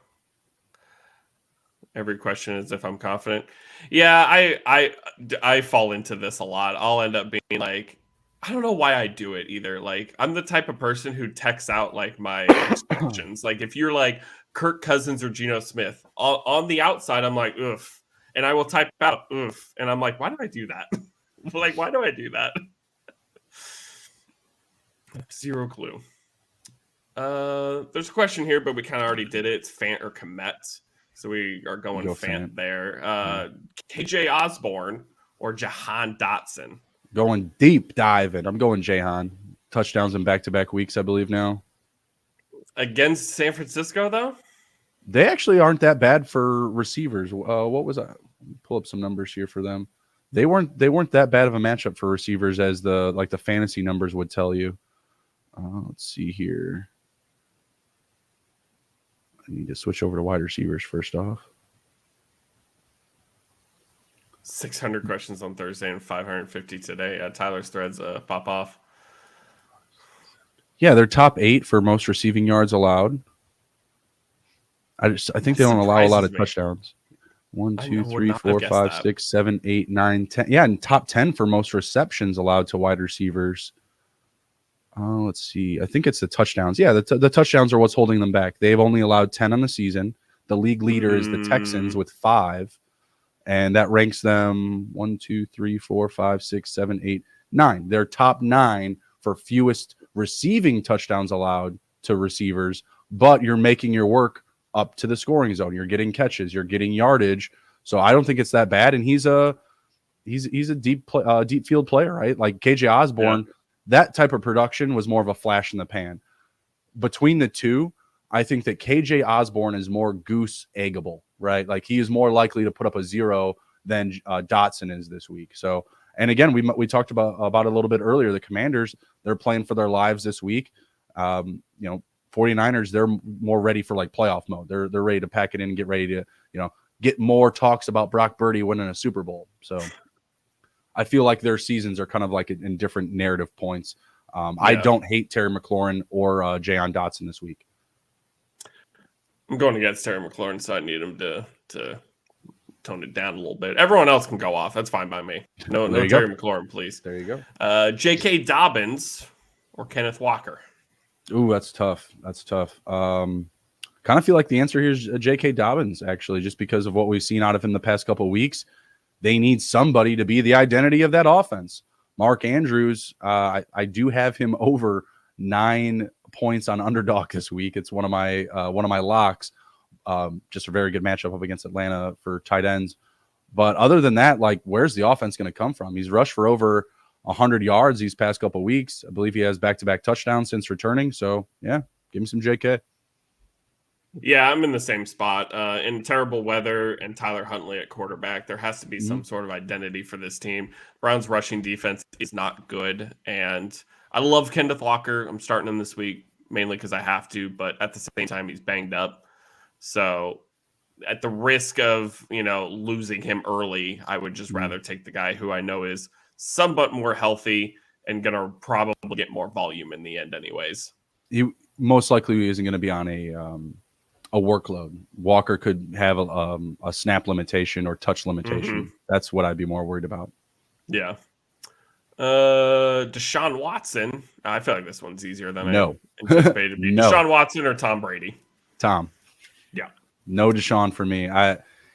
Every question is if I'm confident. Yeah, I fall into this a lot. I'll end up being like, I don't know why I do it either. Like, I'm the type of person who texts out like my instructions. Like, if you're like Kirk Cousins or Geno Smith, on the outside, I'm like, oof. And I will type out oof. And I'm like, why do I do that? Like, why do I do that? Zero clue. There's a question here, but we kind of already did it. It's Fant or Komet. So we are going Fant there. KJ Osborne or Jahan Dotson? Going deep diving. I'm going Jahan. Touchdowns in back-to-back weeks, I believe now. Against San Francisco, though? They actually aren't that bad for receivers. What was that? Pull up some numbers here for them. They weren't that bad of a matchup for receivers as the fantasy numbers would tell you. Let's see here. I need to switch over to wide receivers first off. 600 questions on Thursday and 550 today. Tyler's threads pop off. Yeah, they're top 8 for most receiving yards allowed. I think they don't allow a lot of touchdowns. 1, 2, 3, 4, 5, 6, 7, 8, 9, 10. Yeah, and top 10 for most receptions allowed to wide receivers. Let's see. I think it's the touchdowns. Yeah, the touchdowns are what's holding them back. They've only allowed 10 on the season. The league leader is the Texans with 5. And that ranks them 1, 2, 3, 4, 5, 6, 7, 8, 9. They're top 9 for fewest receiving touchdowns allowed to receivers, but you're making your work up to the scoring zone. You're getting catches, you're getting yardage. So I don't think it's that bad. And he's a deep field player, right? Like KJ Osborne, that type of production was more of a flash in the pan. Between the two, I think that KJ Osborne is more goose eggable, right? Like he is more likely to put up a 0 than Dotson is this week. So, and again, we talked about it a little bit earlier. The Commanders, they're playing for their lives this week. 49ers, they're more ready for like playoff mode. They're ready to pack it in and get ready to, get more talks about Brock Purdy winning a Super Bowl. So I feel like their seasons are kind of like in different narrative points. I don't hate Terry McLaurin or Jahan Dotson this week. I'm going against Terry McLaurin, so I need him to tone it down a little bit. Everyone else can go off. That's fine by me. No Terry McLaurin, please. There you go. J.K. Dobbins or Kenneth Walker? Ooh, that's tough. Kind of feel like the answer here is J.K. Dobbins, actually, just because of what we've seen out of him the past couple of weeks. They need somebody to be the identity of that offense. Mark Andrews, I do have him over 9 points on underdog this week. It's one of my locks. Just a very good matchup up against Atlanta for tight ends. But other than that, like, where's the offense going to come from? He's rushed for over 100 yards these past couple of weeks. I believe he has back-to-back touchdowns since returning. So, yeah, give me some JK. Yeah, I'm in the same spot. In terrible weather and Tyler Huntley at quarterback, there has to be some sort of identity for this team. Browns rushing defense is not good. And I love Kenneth Walker. I'm starting him this week, mainly because I have to. But at the same time, he's banged up. So at the risk of, losing him early, I would just rather take the guy who I know is somewhat more healthy and going to probably get more volume in the end anyways. He most likely isn't going to be on a workload. Walker could have a snap limitation or touch limitation. That's what I'd be more worried about. Yeah. Deshaun Watson. I feel like this one's easier than I No. anticipated to be. No. Deshaun Watson or Tom Brady? Tom. Yeah. No Deshaun for me.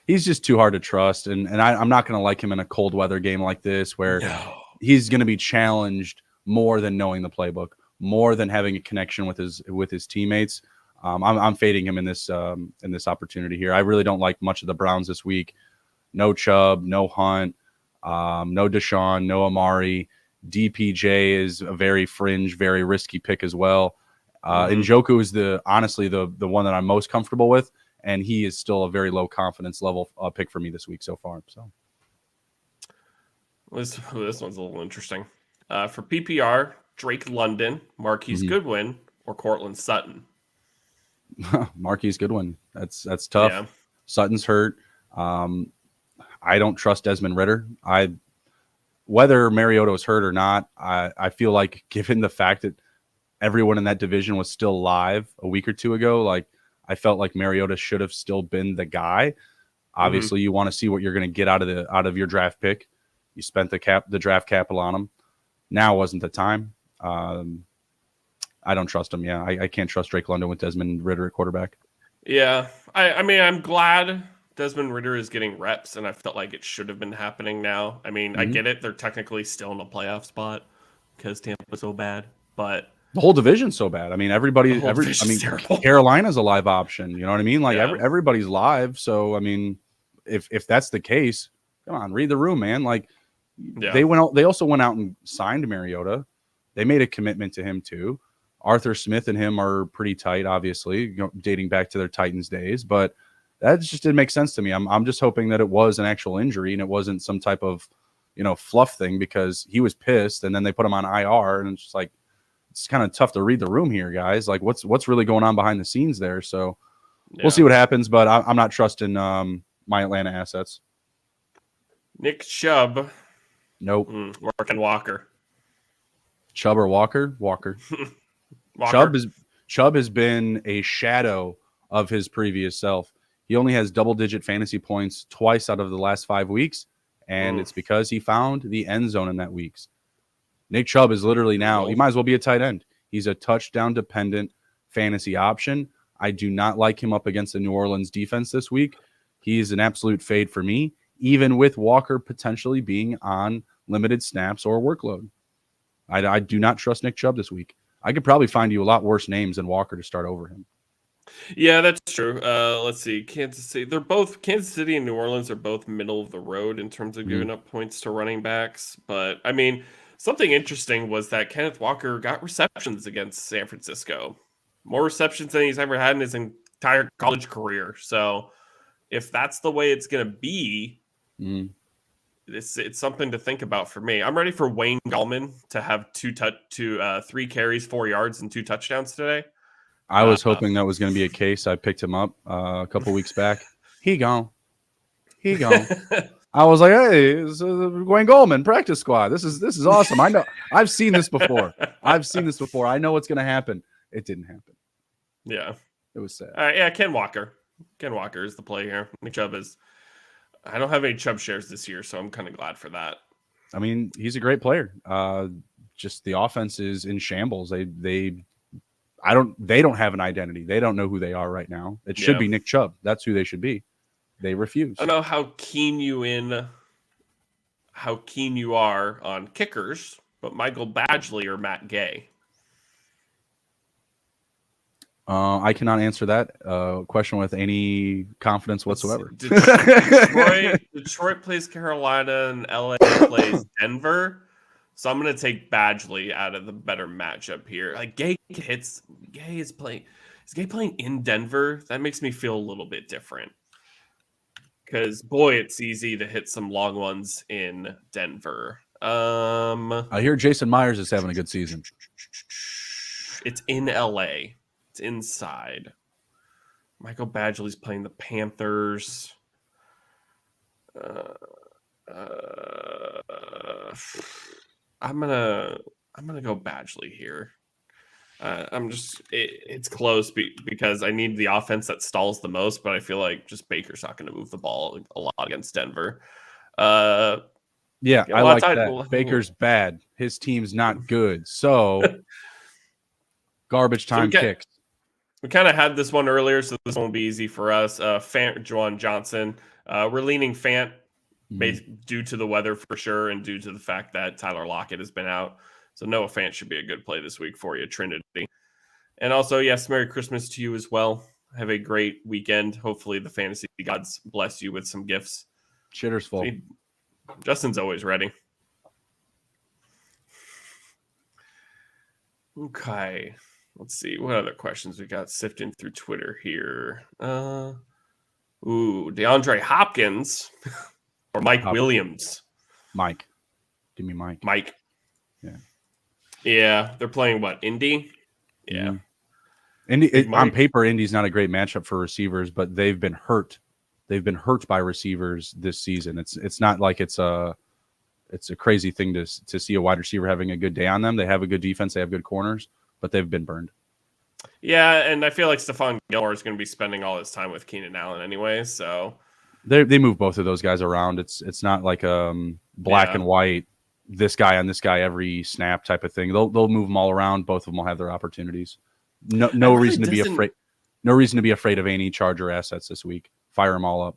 He's just too hard to trust, and I'm not going to like him in a cold weather game like this where No. he's going to be challenged more than knowing the playbook, more than having a connection with his teammates. I'm fading him in this opportunity here. I really don't like much of the Browns this week. No Chubb, no Hunt, no Deshaun, no Amari. DPJ is a very fringe, very risky pick as well. Njoku is honestly the one that I'm most comfortable with, and he is still a very low confidence level pick for me this week so far. So This one's a little interesting. For PPR, Drake London, Marquise Goodwin, or Cortland Sutton. Marquise Goodwin. That's tough. Yeah. Sutton's hurt. I don't trust Desmond Ritter. Whether Mariota was hurt or not, I feel like given the fact that everyone in that division was still live a week or two ago, like I felt like Mariota should have still been the guy. Obviously, you want to see what you're going to get out of your draft pick. You spent the draft capital on him. Now wasn't the time. I don't trust him. Yeah, I can't trust Drake London with Desmond Ritter at quarterback. Yeah. I mean, I'm glad Desmond Ritter is getting reps, and I felt like it should have been happening now. I mean, I get it. They're technically still in a playoff spot because Tampa's so bad, but the whole division's so bad. I mean, terrible. Carolina's a live option. You know what I mean? Like Yeah. everybody's live. So I mean, if that's the case, come on, read the room, man. Like they also went out and signed Mariota. They made a commitment to him too. Arthur Smith and him are pretty tight, obviously, dating back to their Titans days. But that just didn't make sense to me. I'm just hoping that it was an actual injury and it wasn't some type of, fluff thing because he was pissed and then they put him on IR and it's just like it's kind of tough to read the room here, guys. Like what's really going on behind the scenes there. So we'll see what happens, but I'm not trusting my Atlanta assets. Nick Chubb. Nope. Or Ken Walker. Chubb or Walker? Walker. Chubb has been a shadow of his previous self. He only has double-digit fantasy points twice out of the last 5 weeks, and it's because he found the end zone in that weeks. Nick Chubb is literally now, he might as well be a tight end. He's a touchdown-dependent fantasy option. I do not like him up against the New Orleans defense this week. He's an absolute fade for me, even with Walker potentially being on limited snaps or workload. I do not trust Nick Chubb this week. I could probably find you a lot worse names than Walker to start over him. Yeah, that's true. Let's see. Kansas City and New Orleans are both middle of the road in terms of giving up points to running backs. But I mean, something interesting was that Kenneth Walker got receptions against San Francisco. More receptions than he's ever had in his entire college career. So if that's the way it's going to be, it's something to think about for me. I'm ready for Wayne Gallman to have 3 carries, 4 yards, and 2 touchdowns today. I was hoping that was going to be a case. I picked him up a couple weeks back. He gone. I was like, hey, it's Wayne Gallman practice squad. This is awesome. I know. I've seen this before. I know what's going to happen. It didn't happen. Yeah. It was sad. Yeah, Ken Walker. Ken Walker is the play here. Nick Chubb is. I don't have any Chubb shares this year, so I'm kind of glad for that. I mean, he's a great player. Just the offense is in shambles. They don't have an identity. They don't know who they are right now. It should be Nick Chubb. That's who they should be. They refuse. I don't know how keen you are on kickers, but Michael Badgley or Matt Gay. I cannot answer that question with any confidence whatsoever. Detroit plays Carolina and LA plays Denver. So I'm going to take Badgley out of the better matchup here. Like Gay is playing in Denver? That makes me feel a little bit different. Because boy, it's easy to hit some long ones in Denver. I hear Jason Myers is having a good season. It's in LA. It's inside. Michael Badgley's playing the Panthers. I'm gonna go Badgley here. It's close because I need the offense that stalls the most, but I feel like just Baker's not going to move the ball a lot against Denver. Yeah, Get I a lot of like time. that. Baker's bad. His team's not good. So garbage So time kicks. we kind of had this one earlier, so this won't be easy for us. Fant, Juwan Johnson. We're leaning Fant due to the weather for sure, and due to the fact that Tyler Lockett has been out. So Noah Fant should be a good play this week for you, Trinity. And also, yes, Merry Christmas to you as well. Have a great weekend. Hopefully, the fantasy gods bless you with some gifts. Shitter's full. See, Justin's always ready. Okay. Let's see. What other questions we got sifting through Twitter here? DeAndre Hopkins or Mike Williams? Mike. Give me Mike. Mike. Yeah. Yeah. They're playing what? Indy? Yeah. On paper, Indy's not a great matchup for receivers, but they've been hurt. They've been hurt by receivers this season. It's not like it's a crazy thing to see a wide receiver having a good day on them. They have a good defense. They have good corners, but they've been burned. Yeah, and I feel like Stephon Gilmore is going to be spending all his time with Keenan Allen anyway, so they move both of those guys around. It's not like black and white, this guy on this guy every snap type of thing. They'll move them all around. Both of them will have their opportunities. No reason to be afraid. No reason to be afraid of any Charger assets this week. Fire them all up.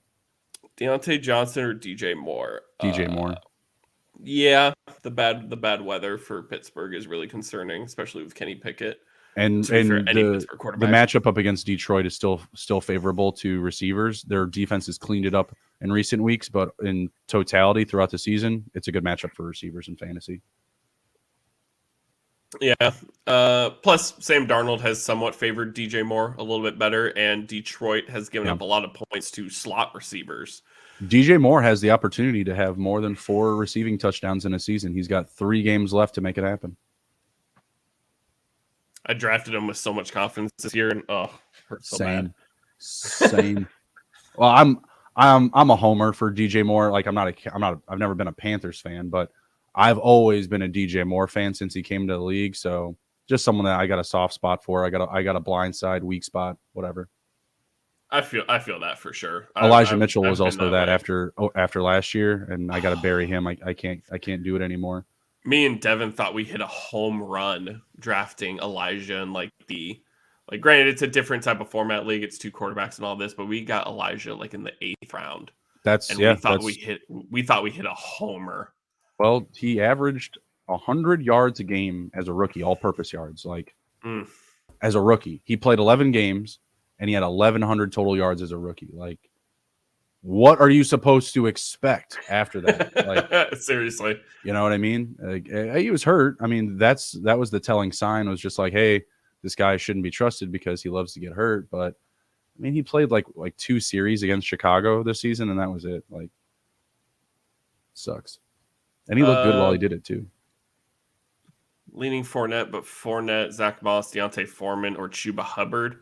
Deontay Johnson or DJ Moore? DJ Moore. Yeah, the bad weather for Pittsburgh is really concerning, especially with Kenny Pickett. And the matchup up against Detroit is still favorable to receivers. Their defense has cleaned it up in recent weeks, but in totality throughout the season, it's a good matchup for receivers in fantasy. Yeah. Plus, Sam Darnold has somewhat favored DJ Moore a little bit better, and Detroit has given up a lot of points to slot receivers. DJ Moore has the opportunity to have more than 4 receiving touchdowns in a season. He's got 3 games left to make it happen. I drafted him with so much confidence this year, and hurt so bad. Same. Well, I'm a homer for DJ Moore. Like I've never been a Panthers fan, but I've always been a DJ Moore fan since he came to the league. So just someone that I got a soft spot for. I got a blind side, weak spot, whatever. I feel that for sure. Elijah Mitchell was also that after last year, and I got to bury him. I can't do it anymore. Me and Devin thought we hit a home run drafting Elijah and granted it's a different type of format league. It's 2 quarterbacks and all this, but we got Elijah in the 8th round. We thought we hit a homer. Well, he averaged 100 yards a game as a rookie, all-purpose yards. As a rookie, he played 11 games and he had 1,100 total yards as a rookie. What are you supposed to expect after that? Seriously, you know what I mean? He was hurt. I mean, that was the telling sign. It was just hey, this guy shouldn't be trusted because he loves to get hurt. But I mean, he played like 2 series against Chicago this season, and that was it. Sucks. And he looked good while he did it too. Leaning Fournette, but Fournette, Zach Moss, Deontay Foreman, or Chuba Hubbard.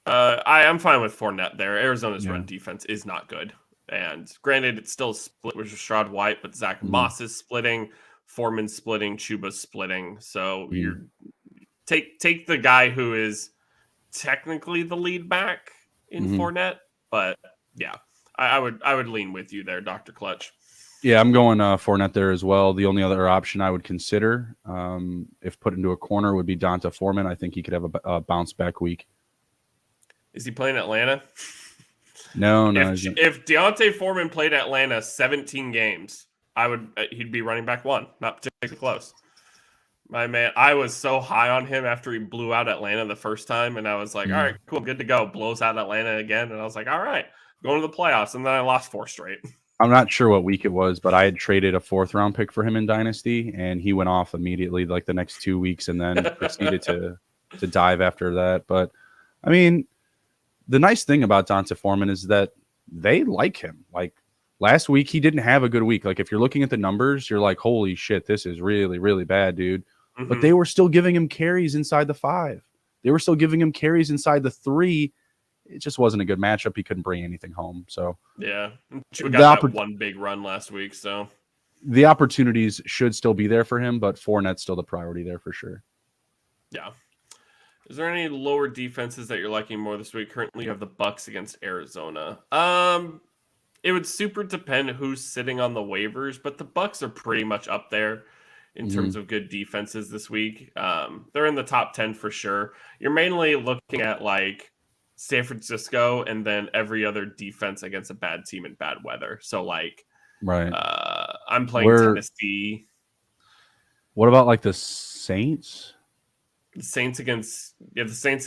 I'm fine with Fournette there. Arizona's run defense is not good. And granted, it's still split with Rashad White, but Zach Moss is splitting, Foreman's splitting, Chuba's splitting. So you take the guy who is technically the lead back in Fournette. But yeah, I would lean with you there, Dr. Clutch. Yeah, I'm going Fournette there as well. The only other option I would consider, if put into a corner, would be Donta Foreman. I think he could have a bounce back week. Is he playing Atlanta? No. If Deontay Foreman played Atlanta 17 games, he'd be running back 1, not particularly close. My man, I was so high on him after he blew out Atlanta the first time, and I was like, all right, cool, good to go. Blows out Atlanta again, and I was like, all right, going to the playoffs, and then I lost 4 straight. I'm not sure what week it was, but I had traded a 4th round pick for him in Dynasty, and he went off immediately the next 2 weeks, and then proceeded to dive after that. But I mean, the nice thing about Donta Foreman is that they like him. Last week, he didn't have a good week. If you're looking at the numbers, you're like, holy shit, this is really, really bad, dude. But they were still giving him carries inside the 5. They were still giving him carries inside the 3. It just wasn't a good matchup. He couldn't bring anything home. So yeah, we got that one big run last week. So the opportunities should still be there for him, but Fournette's still the priority there for sure. Yeah. Is there any lower defenses that you're liking more this week? Currently, you have the Bucks against Arizona. it would super depend who's sitting on the waivers, but the Bucks are pretty much up there in Mm-hmm. terms of good defenses this week. They're in the top 10 for sure. You're mainly looking at like San Francisco and then every other defense against a bad team in bad weather. So like Right. I'm playing Tennessee. What about like the Saints? The Saints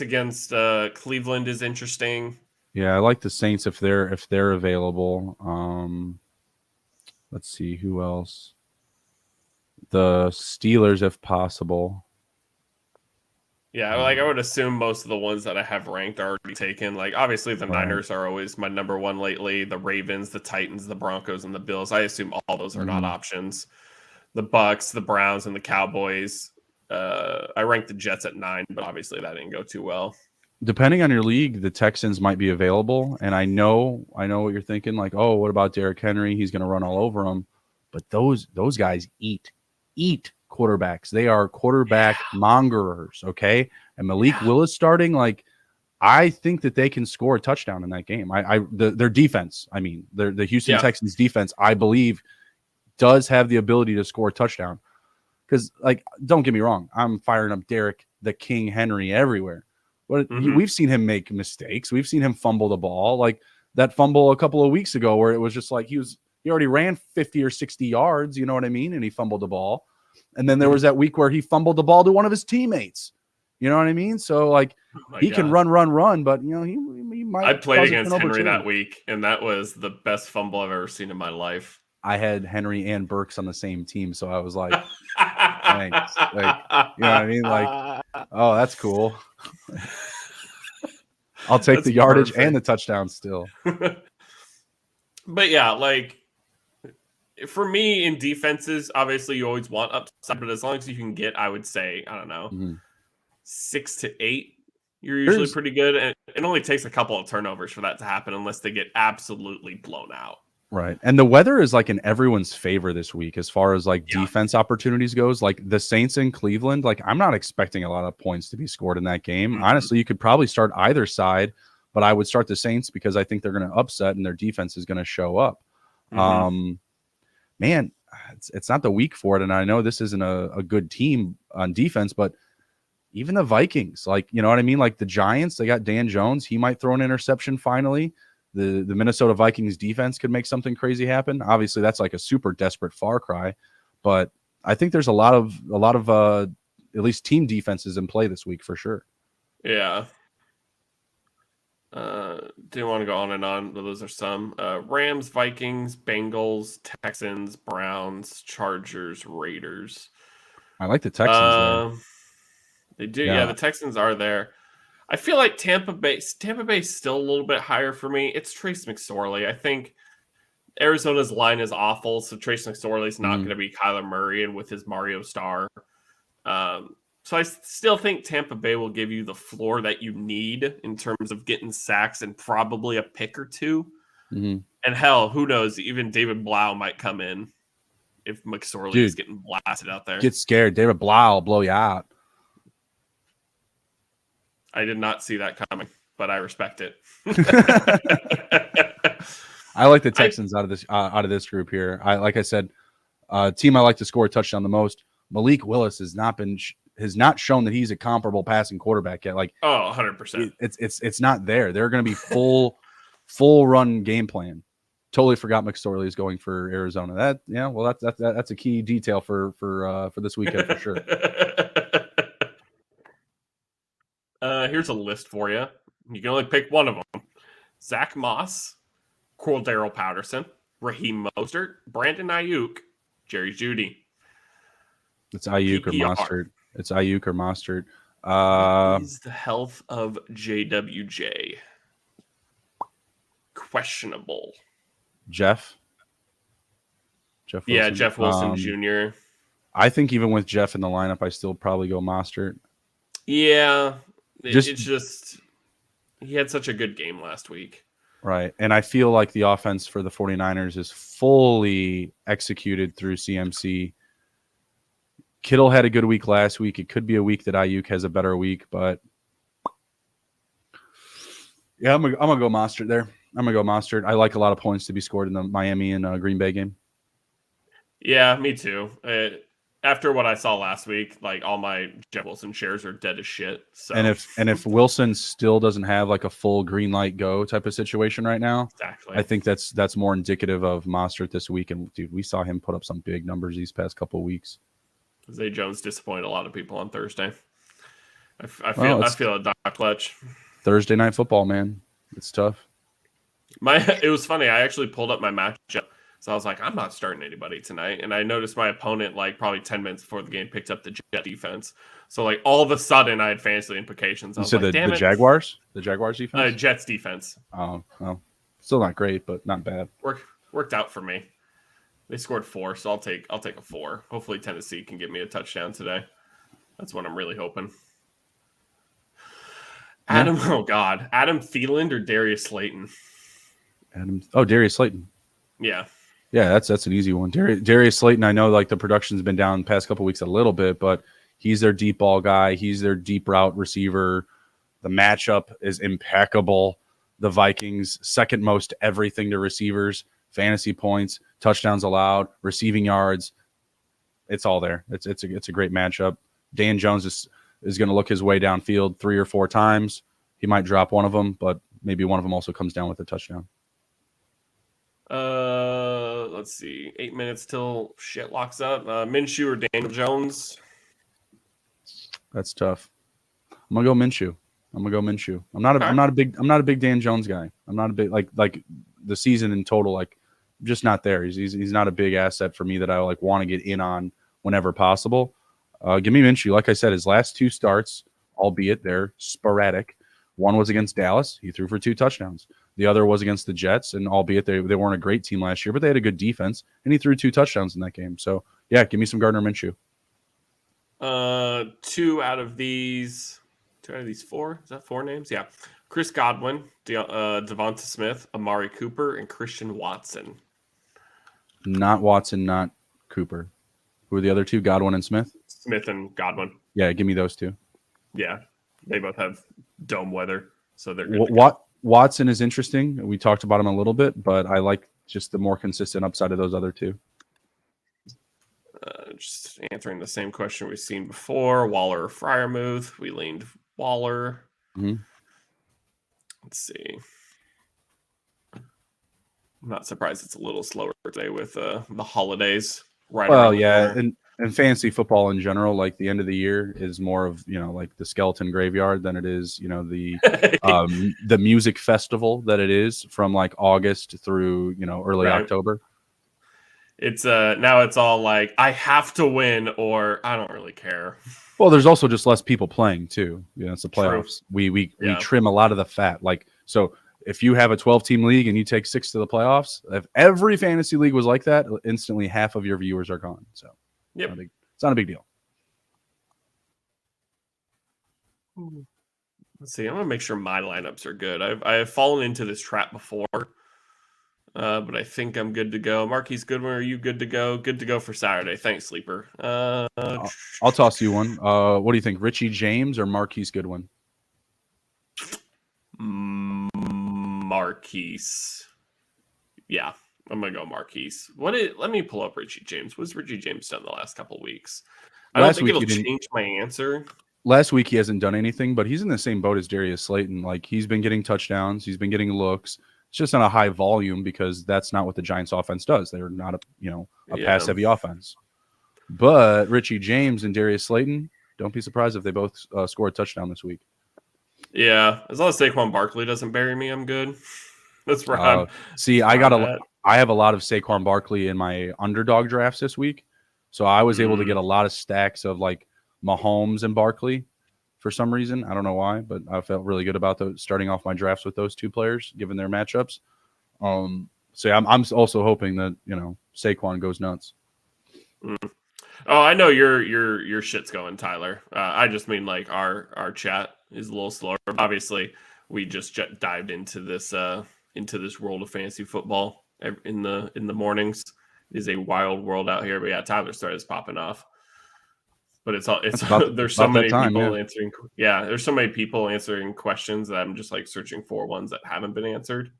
against Cleveland is interesting. Yeah, I like the Saints if they're available. Let's see who else. The Steelers, if possible. Yeah, like I would assume most of the ones that I have ranked are already taken. Like obviously the Niners are always my number one lately. The Ravens, the Titans, the Broncos, and the Bills. I assume all those are not options. The Bucks, the Browns, and the Cowboys. I ranked the Jets at 9, but obviously that didn't go too well. Depending on your league, the Texans might be available, and I know what you're thinking. Like, oh, what about Derrick Henry? He's going to run all over them. But those guys eat quarterbacks. They are quarterback mongerers. Okay, and Malik Willis starting. Like, I think that they can score a touchdown in that game. Their defense. I mean, the Houston Texans defense. I believe does have the ability to score a touchdown. Because, like, don't get me wrong, I'm firing up Derrick the King Henry everywhere. But we've seen him make mistakes. We've seen him fumble the ball, like that fumble a couple of weeks ago, where it was just like he already ran 50 or 60 yards. You know what I mean? And he fumbled the ball. And then there was that week where he fumbled the ball to one of his teammates. You know what I mean? So like he can run, but you know he might. I played against Henry that week, and that was the best fumble I've ever seen in my life. I had Henry and Burks on the same team, so I was like, thanks. Like, you know what I mean? Like, oh, that's cool. I'll take the yardage and the touchdown still. But yeah, like for me in defenses, obviously you always want upside, but as long as you can get, I would say, I don't know, 6 to 8, you're usually pretty good. And it only takes a couple of turnovers for that to happen unless they get absolutely blown out. Right. And the weather is like in everyone's favor this week as far as like defense opportunities goes. Like the Saints in Cleveland, like I'm not expecting a lot of points to be scored in that game. Honestly, you could probably start either side, but I would start the Saints because I think they're going to upset and their defense is going to show up. Man, it's not the week for it. And I know this isn't a good team on defense, but even the Vikings, like, you know what I mean? Like the Giants, they got Dan Jones. He might throw an interception finally. The Minnesota Vikings defense could make something crazy happen. Obviously, that's like a super desperate far cry, but I think there's a lot of at least team defenses in play this week for sure. Yeah. Didn't want to go on and on, but those are some. Rams, Vikings, Bengals, Texans, Browns, Chargers, Raiders. I like the Texans. They do. Yeah, the Texans are there. I feel like Tampa Bay is still a little bit higher for me. It's Trace McSorley. I think Arizona's line is awful, so Trace McSorley's not going to be Kyler Murray and with his Mario Star. So I still think Tampa Bay will give you the floor that you need in terms of getting sacks and probably a pick or two. And hell, who knows? Even David Blau might come in if McSorley is getting blasted out there. Get scared. David Blau will blow you out. I did not see that coming, but I respect it. I like the Texans out of this group here. Like I said, team I like to score a touchdown the most. Malik Willis has not shown that he's a comparable passing quarterback yet. Like 100%. It's not there. They're going to be full run game plan. Totally forgot McSorley is going for Arizona. That's a key detail for this weekend for sure. Here's a list for you. You can only pick one of them. Zach Moss, Cordero Patterson, Raheem Mostert, Brandon Ayuk, Jerry Jeudy. It's Ayuk or Mostert. It's Ayuk or Mostert. What is the health of JWJ? Questionable. Jeff Wilson. Yeah, Jeff Wilson Jr. I think even with Jeff in the lineup, I still probably go Mostert. Yeah. It's just he had such a good game last week. Right. And I feel like the offense for the 49ers is fully executed through CMC. Kittle had a good week last week. It could be a week that Ayuk has a better week, but yeah, I'm gonna go Mostert there. I'm gonna go Mostert. I like a lot of points to be scored in the Miami and Green Bay game. Yeah, me too. After what I saw last week, like all my Jeff Wilson shares are dead as shit. So And if Wilson still doesn't have like a full green light go type of situation right now, exactly, I think that's more indicative of Mostert this week. And dude, we saw him put up some big numbers these past couple of weeks. Zay Jones disappointed a lot of people on Thursday. I Well, feel a Doc clutch. Thursday night football, man. It's tough. It was funny. I actually pulled up my matchup, so I was like, I'm not starting anybody tonight. And I noticed my opponent, like probably 10 minutes before the game, picked up the Jet defense. So like all of a sudden, I had fantasy implications. I You was said like, damn the it, Jaguars? The Jaguars defense? Jets defense Oh, well, still not great, but not bad. worked out for me. They scored 4, so I'll take a 4. Hopefully Tennessee can get me a touchdown today. That's what I'm really hoping. Adam, Yeah. oh God, Adam Thielen or Darius Slayton? Darius Slayton. Yeah. Yeah, that's an easy one. Darius Slayton, I know like the production's been down the past couple weeks a little bit, but he's their deep ball guy. He's their deep route receiver. The matchup is impeccable. The Vikings, second most everything to receivers, fantasy points, touchdowns allowed, receiving yards. It's all there. It's a great matchup. Dan Jones is going to look his way downfield 3 or 4 times. He might drop one of them, but maybe one of them also comes down with a touchdown. Let's see. 8 minutes till shit locks up. Minshew or Daniel Jones? That's tough. I'm gonna go Minshew. I'm not a big Dan Jones guy. I'm not a big like the season in total. Like, just not there. He's not a big asset for me that I like want to get in on whenever possible. Give me Minshew. Like I said, his last 2 starts, albeit they're sporadic. One was against Dallas. He threw for 2 touchdowns. The other was against the Jets, and albeit they weren't a great team last year, but they had a good defense, and he threw 2 touchdowns in that game. So, yeah, give me some Gardner Minshew. 2 out of these 4. Is that 4 names? Yeah. Chris Godwin, Devonta Smith, Amari Cooper, and Christian Watson. Not Watson, not Cooper. Who are the other 2? Godwin and Smith? Smith and Godwin. Yeah, give me those 2. Yeah. They both have dome weather, so they're good. Watson is interesting. We talked about him a little bit, but I like just the more consistent upside of those other 2. Just answering the same question we've seen before. Waller or Freiermuth? We leaned Waller. Mm-hmm. Let's see. I'm not surprised it's a little slower today with the holidays. Well, yeah, and fantasy football in general, like the end of the year is more of, like the skeleton graveyard than it is, the music festival that it is from like August through, early October. It's now it's all like I have to win or I don't really care. Well, there's also just less people playing too. It's the playoffs. True. We trim a lot of the fat. Like, so if you have a 12-team league and you take 6 to the playoffs, if every fantasy league was like that, instantly half of your viewers are gone. So yep. It's not a big deal. Let's see. I'm gonna make sure my lineups are good. I have fallen into this trap before. But I think I'm good to go. Marquise Goodwin, are you good to go? Good to go for Saturday. Thanks, Sleeper. I'll toss you one. What do you think, Richie James or Marquise Goodwin? Marquise. Yeah, I'm going to go Marquise. Let me pull up Richie James. What's Richie James done the last couple of weeks? I don't think it'll change my answer. Last week he hasn't done anything, but he's in the same boat as Darius Slayton. Like, he's been getting touchdowns. He's been getting looks. It's just on a high volume because that's not what the Giants offense does. They're not a pass heavy offense. But Richie James and Darius Slayton, don't be surprised if they both score a touchdown this week. Yeah, as long as Saquon Barkley doesn't bury me, I'm good. That's right. I have a lot of Saquon Barkley in my underdog drafts this week, so I was able to get a lot of stacks of like Mahomes and Barkley. For some reason, I don't know why, but I felt really good about starting off my drafts with those 2 players, given their matchups. So yeah, I'm also hoping that Saquon goes nuts. Oh, I know your shit's going, Tyler. I just mean like our chat is a little slower. Obviously, we just dived into this world of fantasy football in the mornings. It is a wild world out here, but yeah, Tyler started popping off. But there's so many people answering. Yeah, there's so many people answering questions that I'm just like searching for ones that haven't been answered.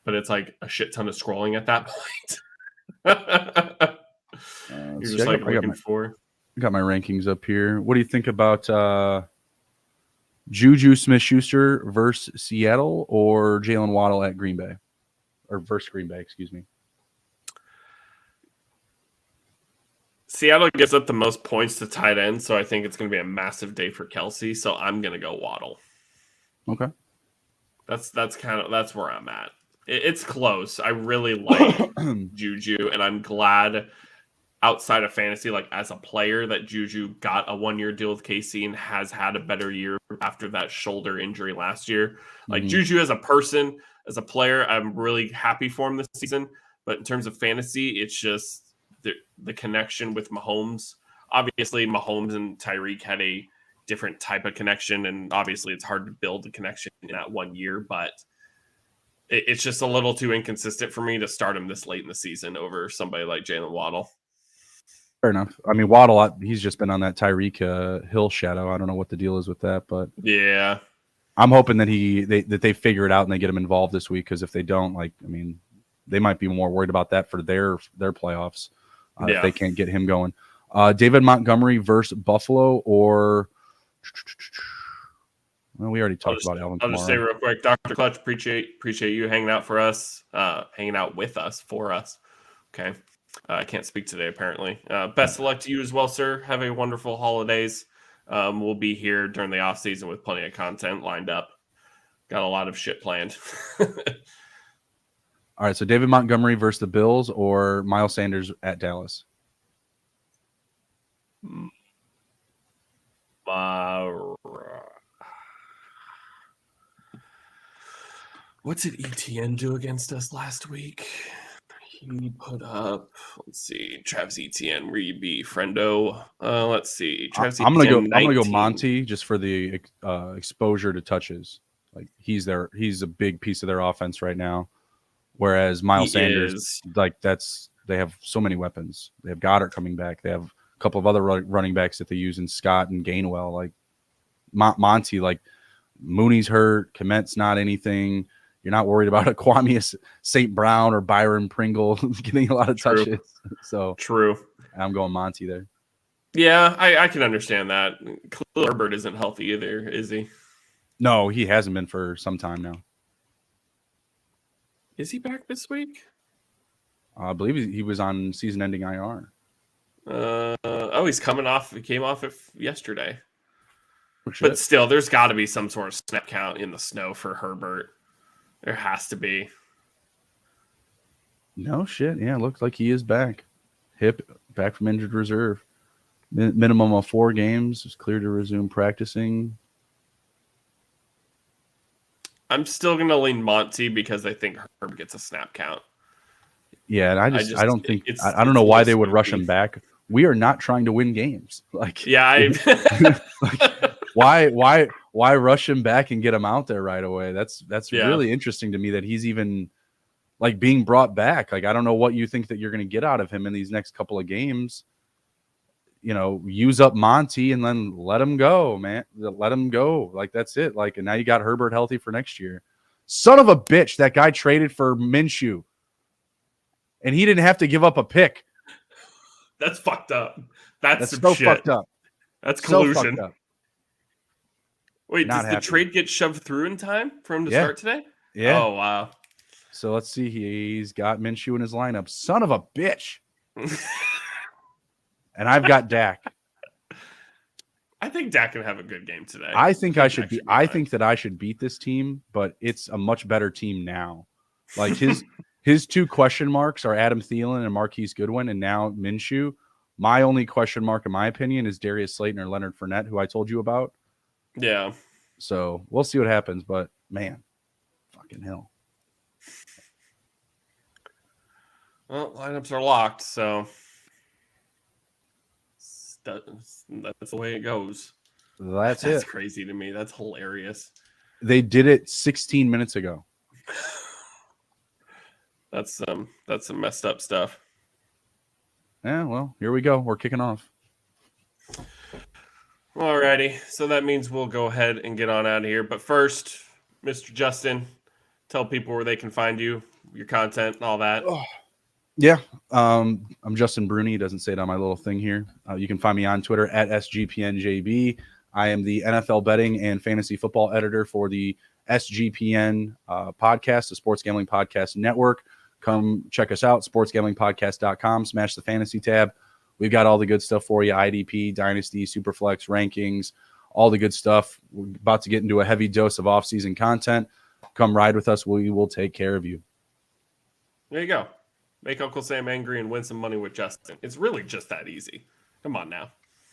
but it's like a shit ton of scrolling at that point. You're just like looking for. I got my rankings up here. What do you think about Juju Smith-Schuster versus Seattle or Jalen Waddle at Green Bay? Or versus Green Bay, excuse me. Seattle gives up the most points to tight end, so I think it's going to be a massive day for Kelsey. So I'm going to go Waddle. Okay, that's where I'm at. It's close. I really like Juju, and I'm glad outside of fantasy, like as a player, that Juju got a 1-year deal with KC and has had a better year after that shoulder injury last year. Like Juju as a person, as a player, I'm really happy for him this season. But in terms of fantasy, it's just the connection with Mahomes. Obviously, Mahomes and Tyreek had a different type of connection, and obviously it's hard to build a connection in that 1 year, but it's just a little too inconsistent for me to start him this late in the season over somebody like Jalen Waddle. Fair enough. I mean, Waddle, he's just been on that Tyreek Hill shadow. I don't know what the deal is with that, but yeah, I'm hoping that they figure it out and they get him involved this week, because if they don't, they might be more worried about that for their playoffs if they can't get him going. David Montgomery versus Buffalo, or we already talked about Alvin Kamara. I'll just say real quick, Dr. Clutch, appreciate you hanging out hanging out with us for us. Okay. I can't speak today, apparently. Best of luck to you as well, sir. Have a wonderful holidays. We'll be here during the off season with plenty of content lined up. Got a lot of shit planned. All right, so David Montgomery versus the Bills, or Miles Sanders at Dallas? What did ETN do against us last week? He put up, let's see, Travis Etienne, where you be, friendo. Let's see, Travis I'm gonna go Monty just for the exposure to touches. Like he's a big piece of their offense right now. Whereas Miles Sanders, they have so many weapons. They have Goddard coming back. They have a couple of other running backs that they use in Scott and Gainwell. Like Monty, like Mooney's hurt, Komet's not anything. You're not worried about a Kwame St. Brown or Byron Pringle getting a lot of touches. So true. I'm going Monty there. Yeah, I can understand that. Khalil Herbert isn't healthy either, is he? No, he hasn't been for some time now. Is he back this week? I believe he was on season-ending IR. He's coming off. He came off it yesterday. Oh, but still, there's got to be some sort of snap count in the snow for Herbert. There has to be. No shit. Yeah, it looks like he is back. Hip back from injured reserve. Minimum of 4 games. Is clear to resume practicing. I'm still going to lean Monty because I think Herb gets a snap count. Yeah, and I don't think I don't know why they would rush him back. We are not trying to win games. Like why rush him back and get him out there right away? That's really interesting to me that he's even like being brought back. Like I don't know what you think that you're going to get out of him in these next couple of games. You know, use up Monty and then let him go, man. Let him go. Like that's it. Like, and now you got Herbert healthy for next year. Son of a bitch, that guy traded for Minshew, and he didn't have to give up a pick. That's fucked up. That's so shit. Fucked up. That's collusion. So fucked up. Wait, does the trade get shoved through in time for him to start today? Yeah. Oh, wow. So let's see. He's got Minshew in his lineup. Son of a bitch. And I've got Dak. I think Dak can have a good game today. I think I should be. I think that I should beat this team, but it's a much better team now. Like his 2 question marks are Adam Thielen and Marquise Goodwin, and now Minshew. My only question mark, in my opinion, is Darius Slayton or Leonard Fournette, who I told you about. Yeah. So we'll see what happens, but man, fucking hell. Well, lineups are locked, so that's the way it goes. That's crazy to me. That's hilarious. They did it 16 minutes ago. That's some messed up stuff. Yeah, well, here we go. We're kicking off. Alrighty, so that means we'll go ahead and get on out of here. But first, Mr. Justin, tell people where they can find you, your content, and all that. Yeah. I'm Justin Bruni. It doesn't say it on my little thing here. You can find me on Twitter at SGPNJB. I am the NFL betting and fantasy football editor for the SGPN podcast, the Sports Gambling Podcast Network. Come check us out, sportsgamblingpodcast.com. Smash the fantasy tab. We've got all the good stuff for you, IDP, Dynasty, Superflex, rankings, all the good stuff. We're about to get into a heavy dose of off-season content. Come ride with us. We will take care of you. There you go. Make Uncle Sam angry and win some money with Justin. It's really just that easy. Come on now.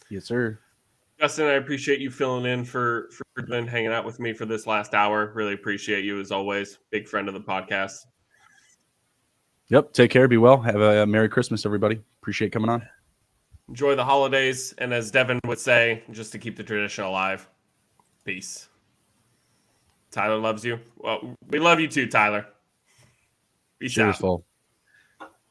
Yes, sir. Justin, I appreciate you filling in for Glenn, hanging out with me for this last hour. Really appreciate you as always. Big friend of the podcast. Yep. Take care. Be well. Have a Merry Christmas, everybody. Appreciate coming on. Enjoy the holidays. And as Devin would say, just to keep the tradition alive, peace. Tyler loves you. Well, we love you too, Tyler. Peace out. Cheers, Paul.